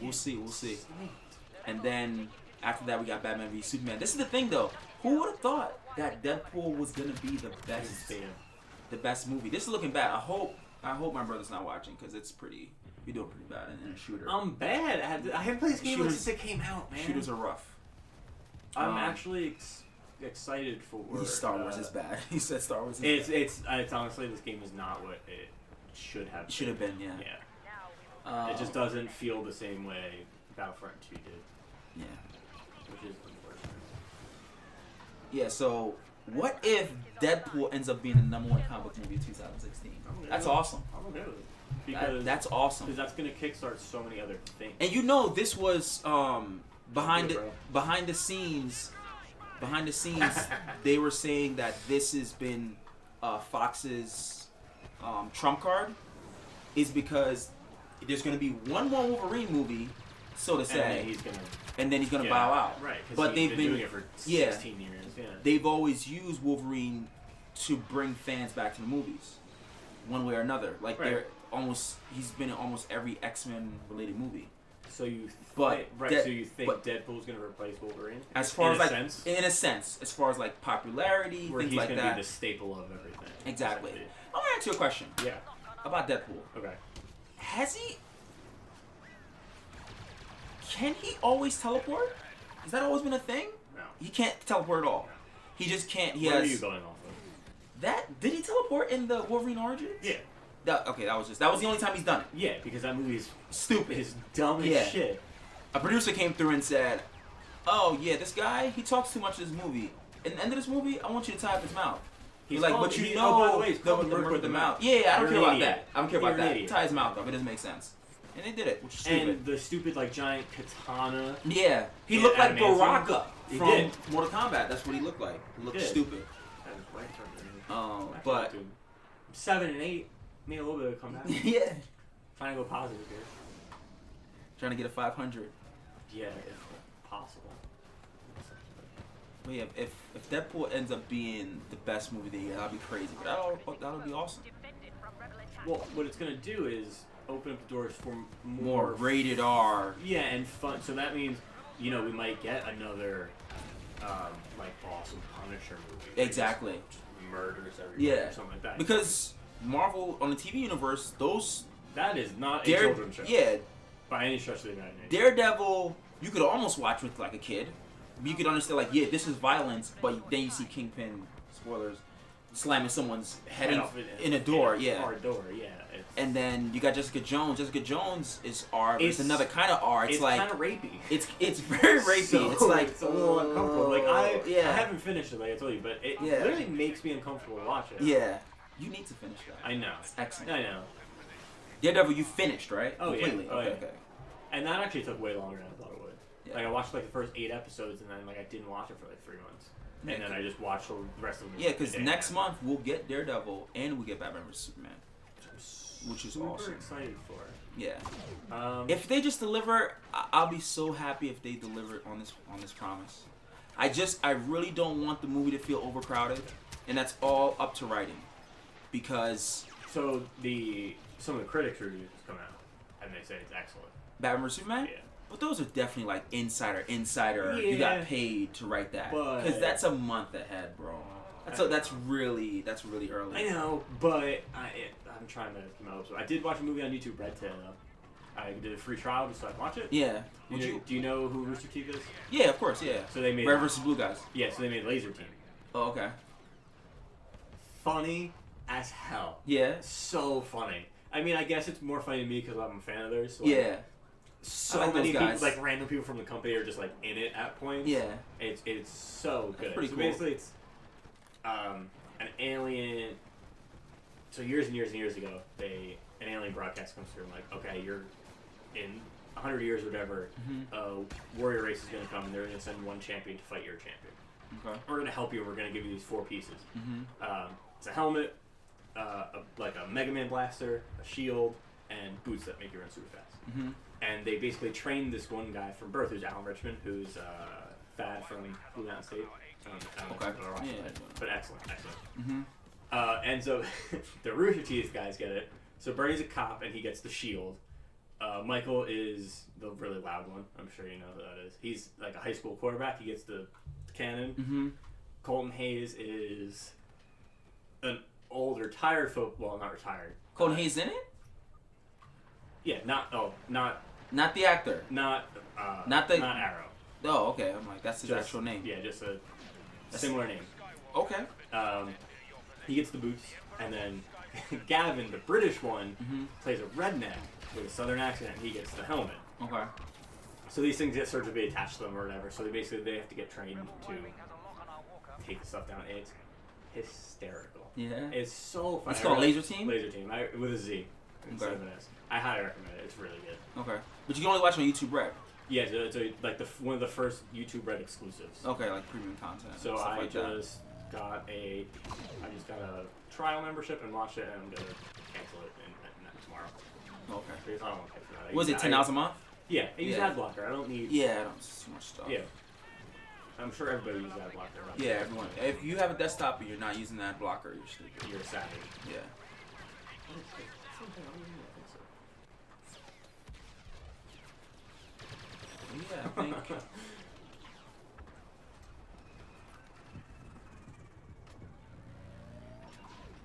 we'll see. And then after that, we got Batman v Superman. This is the thing, though. Who would have thought that Deadpool was gonna be the best movie? This is looking bad. I hope my brother's not watching because it's pretty. We're doing pretty bad in a shooter. I'm bad. I haven't played this game Shooters- since it came out, man. Shooters are rough. I'm actually excited for. Star Wars is bad. He said Star Wars It's is bad. it's honestly, this game is not what it should have. Should have been, yeah. Yeah. It just doesn't feel the same way Battlefront 2 did, Yeah. which is unfortunate. Yeah. So what if Deadpool ends up being the #1 comic movie of 2016? That's awesome. I'm okay with it because That's awesome. because that's gonna kickstart so many other things. And this was behind the scenes. Behind the scenes, they were saying that this has been Fox's trump card, is because there's going to be one more Wolverine movie, so to say, and then he's going to bow out. Right. But they've been doing it for 16 years. Yeah. They've always used Wolverine to bring fans back to the movies, one way or another. Like he's been in almost every X-Men related movie. So you But so you think Deadpool's gonna replace Wolverine? As far in as sense? in a sense, as far as like popularity, where things he's like gonna that. be the staple of everything. Exactly. essentially. I'm gonna ask you a question Yeah. about Deadpool. Okay. Can he always teleport? Has that always been a thing? No. He can't teleport at all. He just can't. What are you going off of? Did he teleport in the Wolverine Origins? Yeah. That was the only time he's done it. Yeah, because that movie is Stupid. It's dumb as Yeah. shit. A producer came through and said, "Oh yeah, this guy, he talks too much in this movie. In the end of this movie, I want you to tie up his mouth." He's like, called- "But you he- know, oh, by the way, he's called the Murder with the Mouth. Yeah, I don't You're care an about idiot. that. I don't care You're about an that. idiot. Tie his mouth off. It doesn't make sense." And they did it, which is stupid. And the stupid like giant katana. Yeah, he Yeah, looked like Adam Anthony. Baraka He from did. Mortal Kombat. That's what he looked like. He looked did. stupid. But 7 and 8 need a little bit of comeback. yeah, Trying to go positive here. trying to get a 500. Yeah, if possible. But yeah, if Deadpool ends up being the best movie of the year, that'll be crazy. But that'll be awesome. Well, what it's gonna do is open up the doors for More rated R. Yeah, and fun. So that means, you know, we might get another, like awesome Punisher movie. that Exactly. just murders everybody Yeah. or something like that. Because Marvel on the TV universe, those that is not a children's show. yeah, By any stretch of the imagination. Daredevil, you could almost watch with like a kid. You could understand like, yeah, this is violence, but then you see Kingpin, spoilers, slamming someone's head off in a door, in a yeah. hard door, yeah. It's, And then you got Jessica Jones. Jessica Jones is R. But it's It's- another kind of R. It's like kind of rapey. it's very rapey. So, it's like it's a little uncomfortable. Like I yeah. haven't finished it, like I told you, but it Yeah. literally makes me uncomfortable to watch it. Yeah, you need to finish that. I know. It's excellent. I know. Daredevil, you finished, right? Oh, yeah. Completely. Oh, okay, yeah. okay. And that actually took way longer than I thought it would. Yeah. Like I watched like the first 8 episodes, and then like I didn't watch it for like 3 months, Yeah, and then I just watched the rest of them. Yeah, because next month we'll get Daredevil and we get Batman vs Superman, which is super awesome. excited for. Yeah. If If they just deliver, I'll be so happy if they deliver on this promise. I really don't want the movie to feel overcrowded, and that's all up to writing, because so some of the critics reviews come out, and they say it's excellent. Batman vs Superman. Yeah. But those are definitely like insider. You Yeah. got paid to write that, But- because that's a month ahead, bro. That's really early. I know, but I'm trying to keep my hopes up. I did watch a movie on YouTube, Red Tail, though. I did a free trial just so I could watch it. Yeah. Do you know who Rooster Teeth is? Yeah, of course. Yeah. So they made Red vs Blue guys. Yeah, so they made Laser Team. Oh, okay. Funny as hell. Yeah. So funny. I mean, I guess it's more funny to me because I'm a fan of theirs. So like, Yeah. so I like many those people, guys. like random people from the company, are just like in it at points. Yeah. It's so good. pretty so cool. basically, it's an alien. So years and years and years ago, an alien broadcast comes through and like, okay, you're in 100 years or whatever, warrior race is going to come and they're going to send one champion to fight your champion. Okay. We're going to help you. We're going to give you these 4 pieces. It's a helmet, like a Mega Man blaster, a shield, and boots that make you run super fast. And they basically trained this one guy from birth, who's Alan Richmond, who's Thad from Blue Mountain State. I don't know if you've ever watched Yeah. it, but excellent. And so the Rooster Teeth guys get it. So Bernie's a cop and he gets the shield. Michael is the really loud one. I'm sure you know who that is. He's like a high school quarterback. He gets the cannon. Colton Hayes is an old retired football, not retired. Colton Hayes in it? Yeah, not Not the actor. not Arrow. Oh, okay. I'm like, that's his Just- actual name. Yeah, just a similar name. Okay. He gets the boots, and then Gavin, the British one, plays a redneck with a southern accent, and he gets the helmet. Okay. So these things get surgically attached to them or whatever. So they have to get trained to take the stuff down. It's hysterical. Yeah. It's so funny. It's called Laser Team? Laser Team, with a Z instead Okay. of an S. I highly recommend it. It's really good. Okay. But you can only watch on YouTube Red. Yeah, it's like one of the first YouTube Red exclusives. Okay, like premium content. So stuff I like that. just got a trial membership and watched it, and I'm gonna cancel it tomorrow. Okay. Because I don't want to pay for that. I Was use it $10 a month? Yeah, I use Yeah. ad blocker. I don't need. Yeah, I don't too much stuff. Yeah. I'm sure everybody uses ad blocker. Right? Yeah, everyone. If you have a desktop and you're not using that blocker, you're stupid. You're a savage. Yeah. Yeah, I think.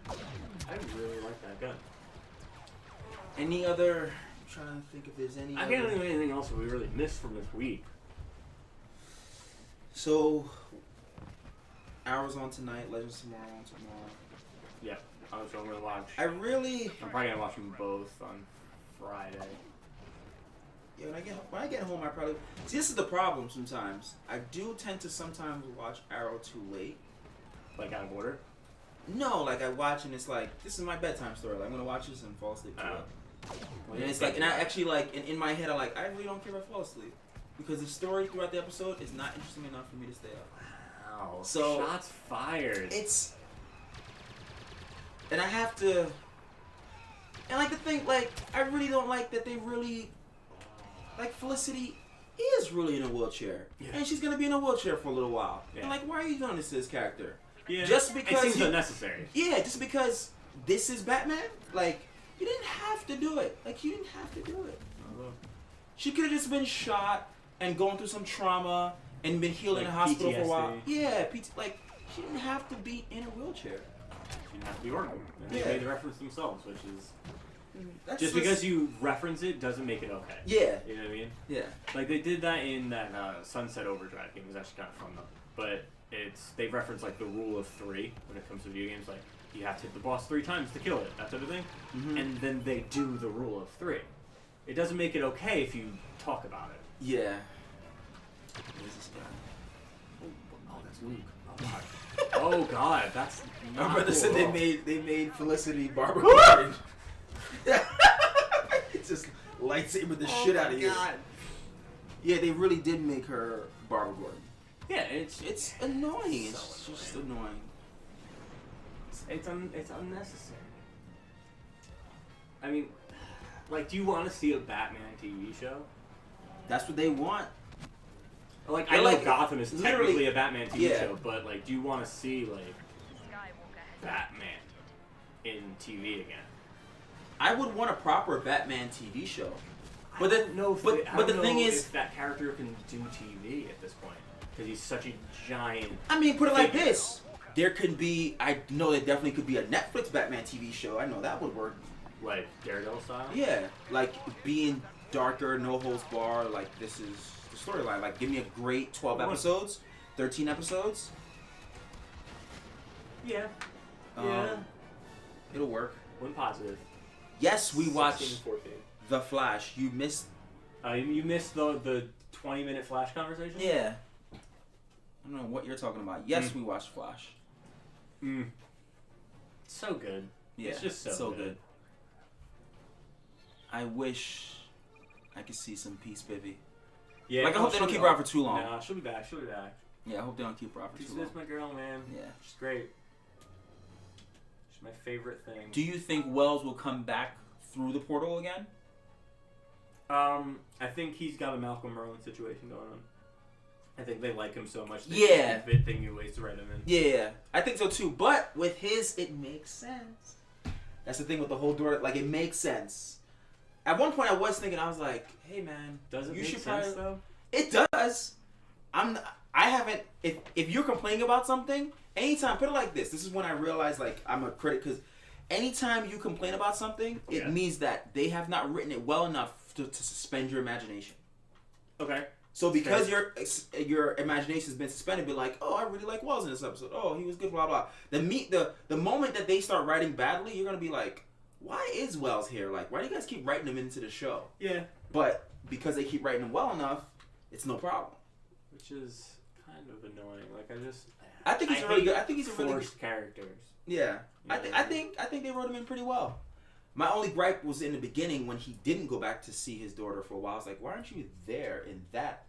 I really like that gun. Any other? I'm trying to think if there's any. I other... can't think of anything else we really missed from this week. So, Arrow's on tonight. Legends tomorrow on tomorrow. Yeah. episode, so I'm gonna watch. I'm probably gonna watch them both on Friday. Yeah, when I get home, I probably see. This is the problem. Sometimes I do tend to sometimes watch Arrow too late. Like out of order. No, like I watch and it's like this is my bedtime story. Like, I'm gonna watch this and fall asleep to it. Well, And it's like, and I actually like in my head, I really don't care if I fall asleep because the story throughout the episode is not interesting enough for me to stay up. Wow. So shots fired. And I have to. And like the thing, like I really don't like that they really. Like, Felicity is really in a wheelchair. Yeah. And she's going to be in a wheelchair for a little while. Yeah. And, like, why are you doing this to this character? Yeah. Just because it seems unnecessary. Yeah, just because this is Batman? Like, you didn't have to do it. Like, you didn't have to do it. She could have just been shot and gone through some trauma and been healed in Like a hospital for a while. PTSD. Yeah, like, she didn't have to be in a wheelchair. She didn't have to be Orton. And they Yeah. made the reference themselves, which is... That's Just because you reference it doesn't make it okay. Yeah. You know what I mean? Yeah. Like they did that in that Sunset Overdrive game. It was actually kind of fun though. But they reference like the rule of 3 when it comes to video games. Like you have to hit the boss 3 times to kill it, that type of thing. Mm-hmm. And then they do the rule of 3. It doesn't make it okay if you talk about it. Yeah. Where's this guy? Oh, that's Luke. Oh god. Oh god, that's. My not brother cool said at all. they made Felicity Barbara Gordon. It's just lightsaber the shit out of you. Yeah, they really did make her Barbara Gordon. Yeah, it's It's annoying. So It's just annoying. it's unnecessary. I mean, like, do you want to see a Batman TV show? That's what they want. Like, They're I know like, Gotham is literally- technically a Batman TV yeah. show, but like, do you want to see like Batman in TV again? I would want a proper Batman TV show. But I don't know if but the thing is, if that character can do TV at this point because he's such a giant. I mean, put it like figure. this: there could be. I know there definitely could be a Netflix Batman TV show. I know that would work. Like Daredevil style. Yeah, like being darker, no holds bar. Like this is the storyline. Like, give me a great 12 episodes, 13 episodes. Yeah. Um, It'll work. One positive. Yes, we 16 watched and 14. The Flash. You missed. You missed the 20-minute Flash conversation. Yeah. I don't know what you're talking about. Yes, we watched Flash. So good. Yeah, It's just so good. I wish I could see some Peace Bibby. Yeah. Like, I hope they don't keep her out for too long. Nah, she'll be back. She'll be back. Yeah, I hope they don't keep her out for Peace too long. is my girl, man. Yeah. She's great. She's my favorite thing. Do you think Wells will come back through the portal again? I think he's got a Malcolm Merlin situation going on. I think they like him so much. Yeah. They think new ways to write him in. Yeah, I think so too. But with his, it makes sense. That's the thing with the whole door. Like, it makes sense. At one point, I was thinking, I was like, "Hey, man, Does it you make should sense probably." though? It does. I haven't. If you're complaining about something, anytime, put it like this. This is when I realize, like, I'm a critic, because anytime you complain about something, it Yeah. means that they have not written it well enough to suspend your imagination. Okay. So because your imagination has been suspended, be like, oh, I really like Wells in this episode. Oh, he was good, blah blah. The moment that they start writing badly, you're gonna be like, why is Wells here? Like, why do you guys keep writing him into the show? Yeah. But because they keep writing him well enough, it's no problem. Which is kind of annoying. Like I think he's really good. I think he's a really good. forced characters. Yeah, Yeah. I think they wrote him in pretty well. My only gripe was in the beginning when he didn't go back to see his daughter for a while. I was like, why aren't you there in that?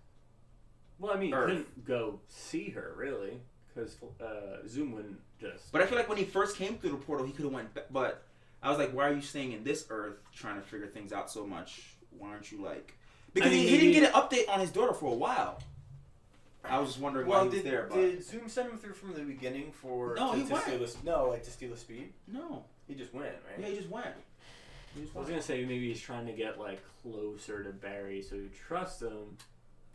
Well, I mean, Earth. you couldn't go see her really because Zoom wouldn't just. But I feel like when he first came through the portal, he could have went. But I was like, why are you staying in this Earth trying to figure things out so much? Why aren't you like? Because I mean, he didn't get an update on his daughter for a while. I was just wondering why he was there. But did Zoom send him through from the beginning for No, he to went. steal to steal the speed? no, He just went, right? yeah, he just went. He just I was went. gonna say maybe he's trying to get like closer to Barry so you trust him.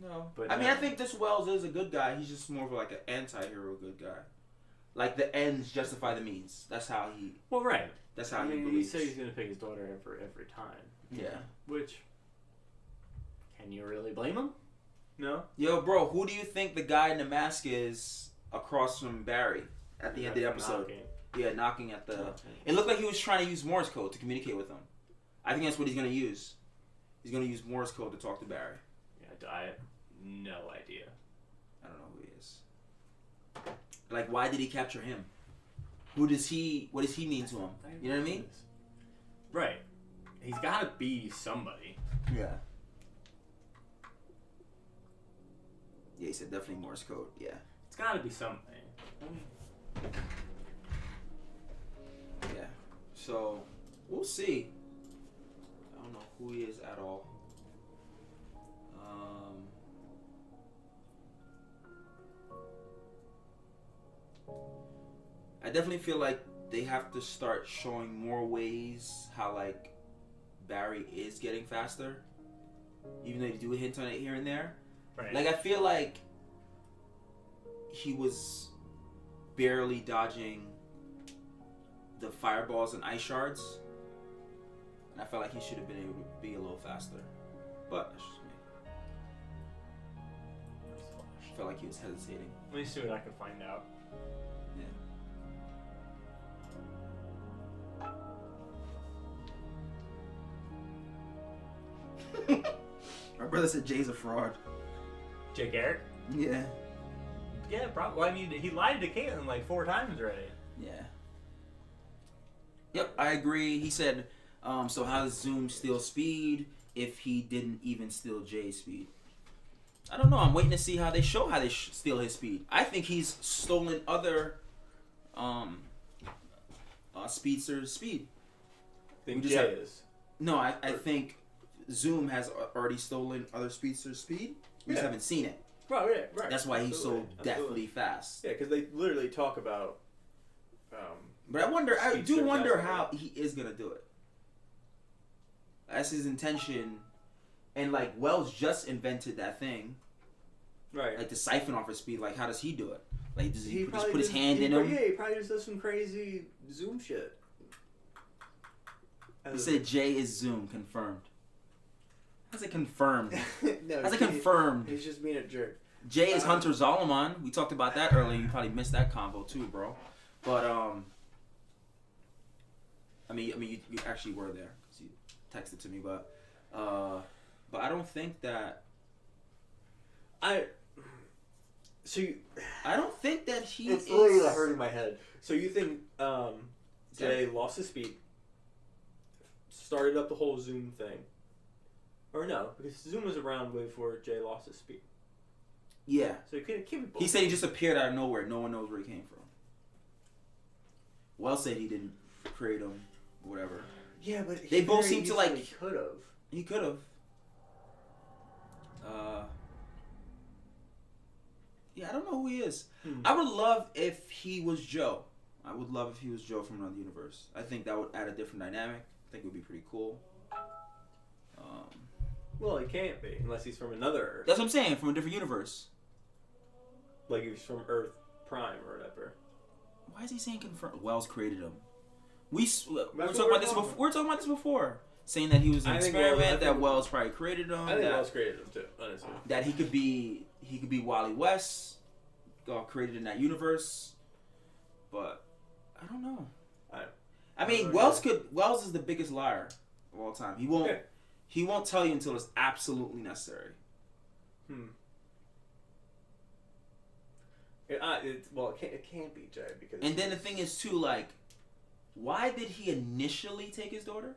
No, But I mean, no. I think this Wells is a good guy. He's just more of like an anti-hero good guy. Like, the ends justify the means. That's how he. Well, right. That's how I mean, he he believes. said he's gonna pick his daughter every time. Yeah. Which can you really blame him? No. Yo, bro, who do you think the guy in the mask is across from Barry at the end of the episode? Malkin. Yeah, knocking at the. It looked like he was trying to use Morse code to communicate with him. I think that's what he's gonna use. He's gonna use Morse code to talk to Barry. Yeah, I have no idea. I don't know who he is. Like, why did he capture him? Who does he? What does he mean to him? You know what I mean? Right. He's got to be somebody. Yeah. Yeah, he said definitely Morse code. Yeah. It's got to be something. Yeah. So we'll see. I don't know who he is at all. I definitely feel like they have to start showing more ways how like Barry is getting faster, even though they do a hint on it here and there. Right. Like I feel like he was barely dodging the fireballs and ice shards, and I felt like he should have been able to be a little faster. But that's just me. I felt like he was hesitating. Let me see what I can find out. Yeah. My brother said Jay's a fraud. Jay Garrick? Yeah. Yeah, probably. Well, I mean, he lied to Caitlyn like 4 times already. Yeah. Yep, I agree. He said, so how does Zoom steal speed if he didn't even steal Jay's speed? I don't know. I'm waiting to see how they show how they steal his speed. I think he's stolen other speedsters' speed. I think We just Jay have- is. No, I think Zoom has already stolen other speedsters' speed. We just Yeah. haven't seen it. Right, yeah, right. That's why he's so Absolutely. deathly fast. Yeah, because they literally talk about. But I wonder, I do Speedsters, wonder absolutely. how he is gonna do it. That's his intention. And like Wells just invented that thing, Right. like the siphon off his speed. Like, how does he do it? Like, does he just probably put his just- hand he in pro- him? Yeah, he probably just does some crazy Zoom shit. He said Jay is Zoom confirmed. How's it confirmed? No, How's it confirmed? He's just being a jerk. Jay is Hunter Zolomon. We talked about that earlier. You probably missed that combo too, bro. But I mean, you actually were there because you texted to me, but I don't think that. I don't think that he it's is. literally hurting my head. So you think Jay lost his speed, started up the whole Zoom thing, or no? Because Zoom was around way before Jay lost his speed. Yeah. So he can't be both. He said he just appeared out of nowhere. No one knows where he came from. Wells said he didn't create him, whatever. Yeah, but They both seem to, like- He could have. He could have. Yeah, I don't know who he is. I would love if he was Joe. I would love if he was Joe from another universe. I think that would add a different dynamic. I think it would be pretty cool. Well, he can't be unless he's from another Earth. That's what I'm saying, from a different universe. Like he's from Earth Prime or whatever. Why is he saying confirmed? Wells created him. We were what talking we're about this before. talking. We were talking about this before. Saying that he was an I think experiment, Wells- I that think- Wells probably created him. I think that, Wells created him too, honestly. that he could be Wally West, created in that universe. But I don't know. I mean, Wells is the biggest liar of all time. He won't. Yeah. He won't tell you until it's absolutely necessary. It can't be Jay because. And then the thing is too, like, why did he initially take his daughter?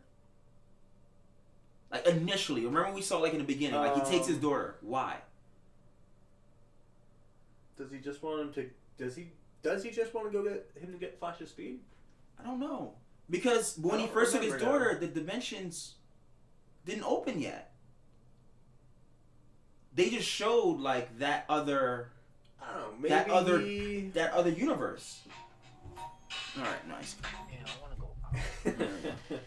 Like initially, remember we saw like in the beginning, like he takes his daughter. Why? Does he just want him to? Does he just want to go get him to get Flash's speed? I don't know. Because when I he don't first took his remember daughter, the dimensions didn't open yet. They just showed like that other I don't know. Maybe that other universe. All right, nice. Yeah, I wanna go. There we go.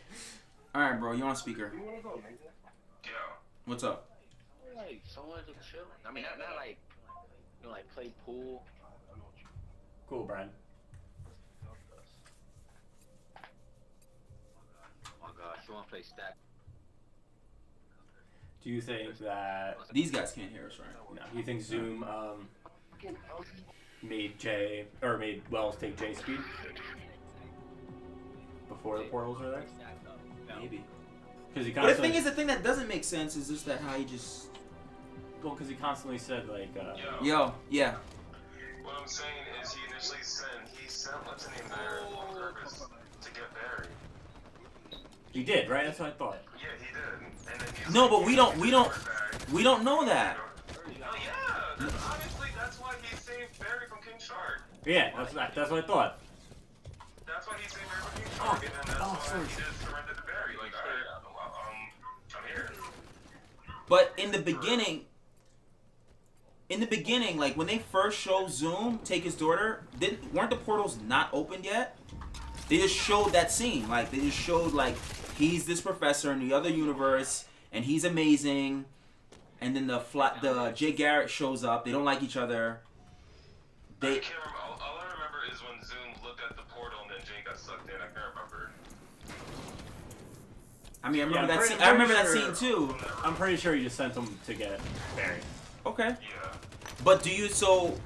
All right, bro, you on speaker? Yeah. What's up? Like, somewhere to chill. I mean, not like, like play pool. Cool, Brian. Oh my gosh, you wanna play stack? Do you think that? These guys can't hear us, right? No. Do you think Zoom made Wells take Jay's speed? before the portals were there? Maybe. Because he But the constantly, thing is, the thing that doesn't make sense is just that how he just. well, because he constantly said like, Yo, yeah. What I'm saying is he initially sent what's his name there on purpose to get Barry. he did, right? That's what I thought. Yeah, he did. And then he's No, like, but we don't know that. Oh yeah, obviously that's why he saved Barry from King Shark. Yeah, that's what I thought. That's why he saved Barry from King Shark, and then that's why he just surrendered to Barry. Like, alright, I'm here. But in the beginning, like when they first show Zoom take his daughter, weren't the portals not opened yet? They just showed that scene. Like they just showed like he's this professor in the other universe and he's amazing. And then the Jay Garrett shows up. They don't like each other. I can't remember. All I remember is when Zoom looked at the portal and then Jay got sucked in. I can't remember. I mean, I remember Yeah, that pretty- scene. I remember that pretty scene too. I'm pretty sure he just sent him to get Barry. Okay. Yeah. But do you so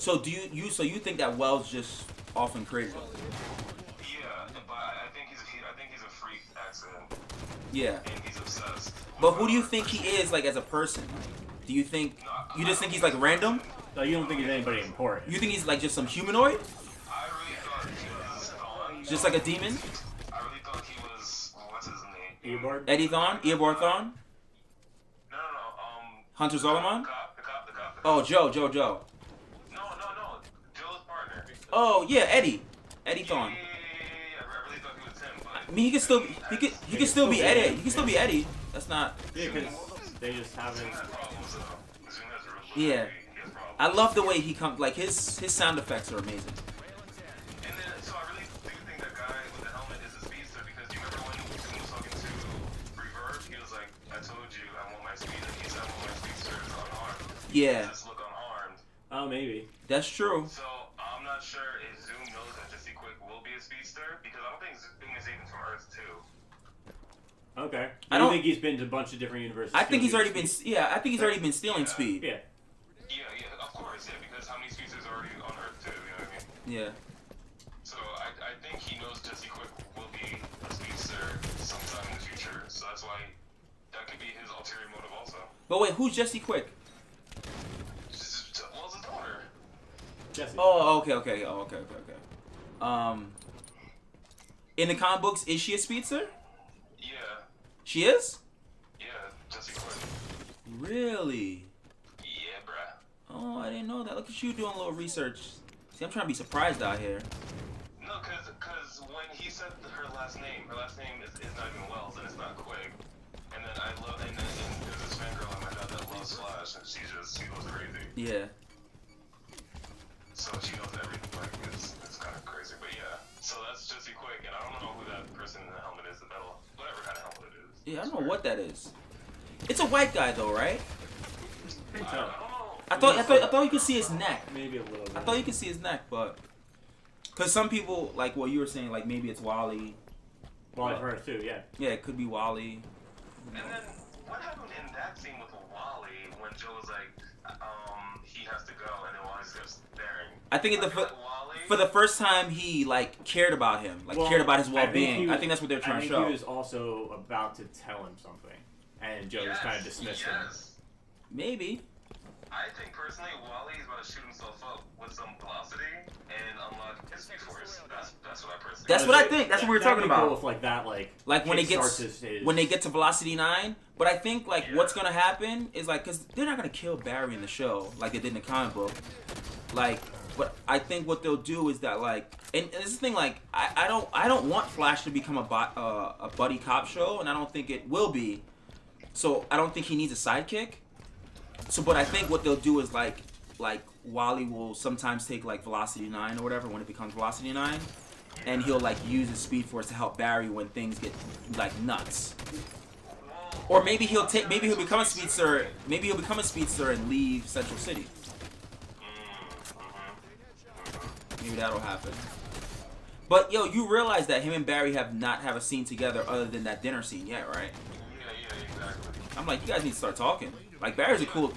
you think that Wells just off and crazy? Yeah, but I think he's a freak accident. Yeah. And he's obsessed. But who do you think he is like as a person? Do you think you just think he's like random? No, you don't think he's anybody important. You think he's like just some humanoid? I really thought he was Thawne. Just like a demon? I really thought he was what's his name? Eobard? Eddie Thawne? Eobard Thawne? No. Hunter Zolomon? The cop. Oh, Joe. No. Joe's partner. Oh yeah, Eddie Thawne. Yeah, I really thought he was him, but I mean, he can still be Eddie. He can still be Eddie. That's not. Yeah, because they just haven't. Zoom has problems though. Zoom has really Yeah. he has problems. I love the way he comes. Like his sound effects are amazing. And then, so I really do think that guy with the helmet is a speedster because you remember when Zoom was talking to Reverb, he was like, I told you I want my speed, and he said I want my speedsters unarmed. Yeah, Just look unarmed. Oh, maybe. that's true. So I'm not sure if Zoom knows that Jesse Quick will be a speedster because I don't think Zoom is even from Earth 2. Okay. I I don't- don't think he's been to a bunch of different universes. I think he's stealing already been. speed. Yeah, I think he's already been stealing Yeah. speed. Yeah. Yeah, of course, yeah, because how many speedsters are already on Earth 2, you know what I mean? Yeah. So I think he knows Jesse Quick will be a speedster sometime in the future, so that's why that could be his ulterior motive also. But wait, who's Jesse Quick? Well, his daughter. Jesse. Oh, okay. Oh, okay. In the comic books, is she a speedster? Yeah, She is. yeah, Jesse Quick. Really? Yeah, bruh. Oh, I didn't know that. Look at you doing a little research. See, I'm trying to be surprised out here. No, cause when he said her last name is not even Wells, and it's not Quick. And then and there's this fangirl on my dad that loves Flash, and she goes crazy. Yeah. So she knows everything, like, it's kind of crazy, but yeah. So that's Jesse Quick, and I don't know who that person in the helmet is, whatever kind of helmet it is. Yeah, I don't know what that is. It's a white guy though, right? I don't know. I thought you could see his neck. Maybe a little bit. I thought you could see his neck, but because some people like what you were saying, like maybe it's Wally. Well, I've heard too, yeah. Yeah, it could be Wally. And then, what happened in that scene with Wally when Joe was like, he has to go, and then Wally's just staring? I think Wally, for the first time he like cared about him, like cared about his well-being. I think that's what they're trying to show. He was also about to tell him something, and Joe just kind of dismissed him. Maybe. I think personally, Wally is about to shoot himself up with some velocity and unlock his Speed Force. That's what I personally. That's what I think. That's what we were talking That'd be cool about. if, like that, like When it kickstarts gets his- when they get to Velocity 9, but I think like what's gonna happen is like because they're not gonna kill Barry in the show like they did in the comic book, like. But I think what they'll do is that like, and this is the thing, like I don't want Flash to become a buddy cop show, and I don't think it will be. So I don't think he needs a sidekick. So, but I think what they'll do is like Wally will sometimes take like Velocity 9 or whatever when it becomes Velocity 9, and he'll like use his Speed Force to help Barry when things get like nuts. Or maybe he'll become a speedster. Maybe he'll become a speedster and leave Central City. Maybe that'll happen. But yo, you realize that him and Barry have not have a scene together other than that dinner scene yet, right? Yeah, exactly. I'm like, you guys need to start talking. Like Barry's a cool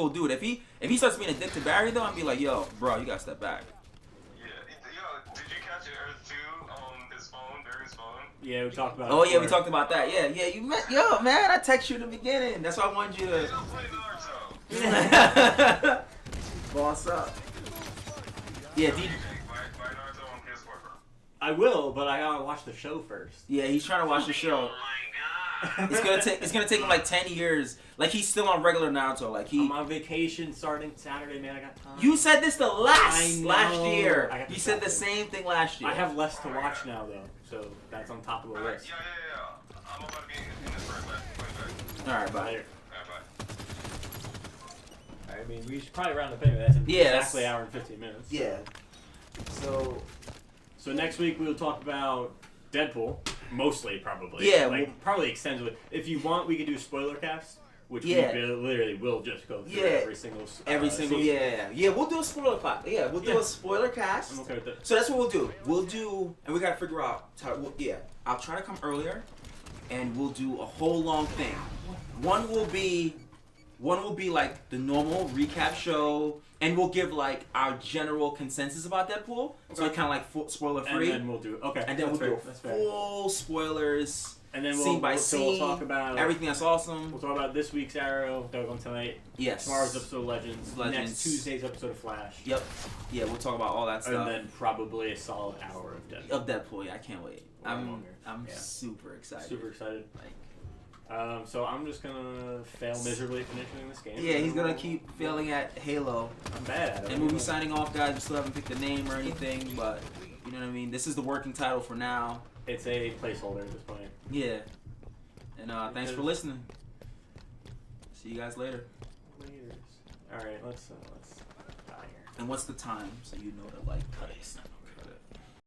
dude. If he starts being a dick to Barry though, I'd be like, yo, bro, you gotta step back. Yeah, yo, did you catch Earth 2 on his phone his phone? Yeah, we talked about. Oh it yeah, we before. talked about that. Yeah, yeah. You met, yo, man. I text you in the beginning. That's why I wanted you They to. don't play Naruto. Boss up. Yeah, Buy Naruto on PS4, bro. I will, but I gotta watch the show first. yeah. He's trying to watch the show. It's gonna take him like 10 years. Like he's still on regular Naruto. Like I'm on vacation starting Saturday, man. I got time. You said this I last know. year. I got You to said stop the it. same thing last year. I have less to watch now, though, so that's on top of the list. Yeah. I'm about to be in this right back. All right, bye. Later. Bye. I mean, we should probably round the payment. That's Yeah, exactly that's- an hour and 15 minutes. Yeah. So So next week we'll talk about Deadpool, mostly probably. Yeah, like we'll- probably extensively. If you want, we could do spoiler cast, which Yeah. we literally will just go through Yeah. every single. Scene. yeah. We'll do a spoiler cast. Yeah, we'll do Yeah. a spoiler cast. I'm okay with that. So that's what we'll do. We'll do, and we gotta figure out. I'll try to come earlier, and we'll do a whole long thing. One will be like the normal recap show, and we'll give like our general consensus about Deadpool. So Okay. kind of like spoiler And free. then we'll do okay. And then that's we'll fair. do That's fair. full spoilers, And then scene by so scene. we'll talk about everything that's awesome. We'll talk about this week's Arrow that was on tonight. Yes. Tomorrow's episode of Legends. Legends. Next Tuesday's episode of Flash. Yep. Yeah, we'll talk about all that stuff. And then probably a solid hour of Deadpool. Of Deadpool, yeah, I can't wait. Or longer. I'm Yeah. super excited. Super excited. Like, So I'm just gonna fail miserably finishing this game. yeah, he's gonna keep failing at Halo. I'm bad at it. And we'll be signing off, guys. We still haven't picked a name or anything, but you know what I mean. This is the working title for now. It's a placeholder at this point. Yeah. And thanks for listening. See you guys later. All right, let's die here. And what's the time so you know to like cut it?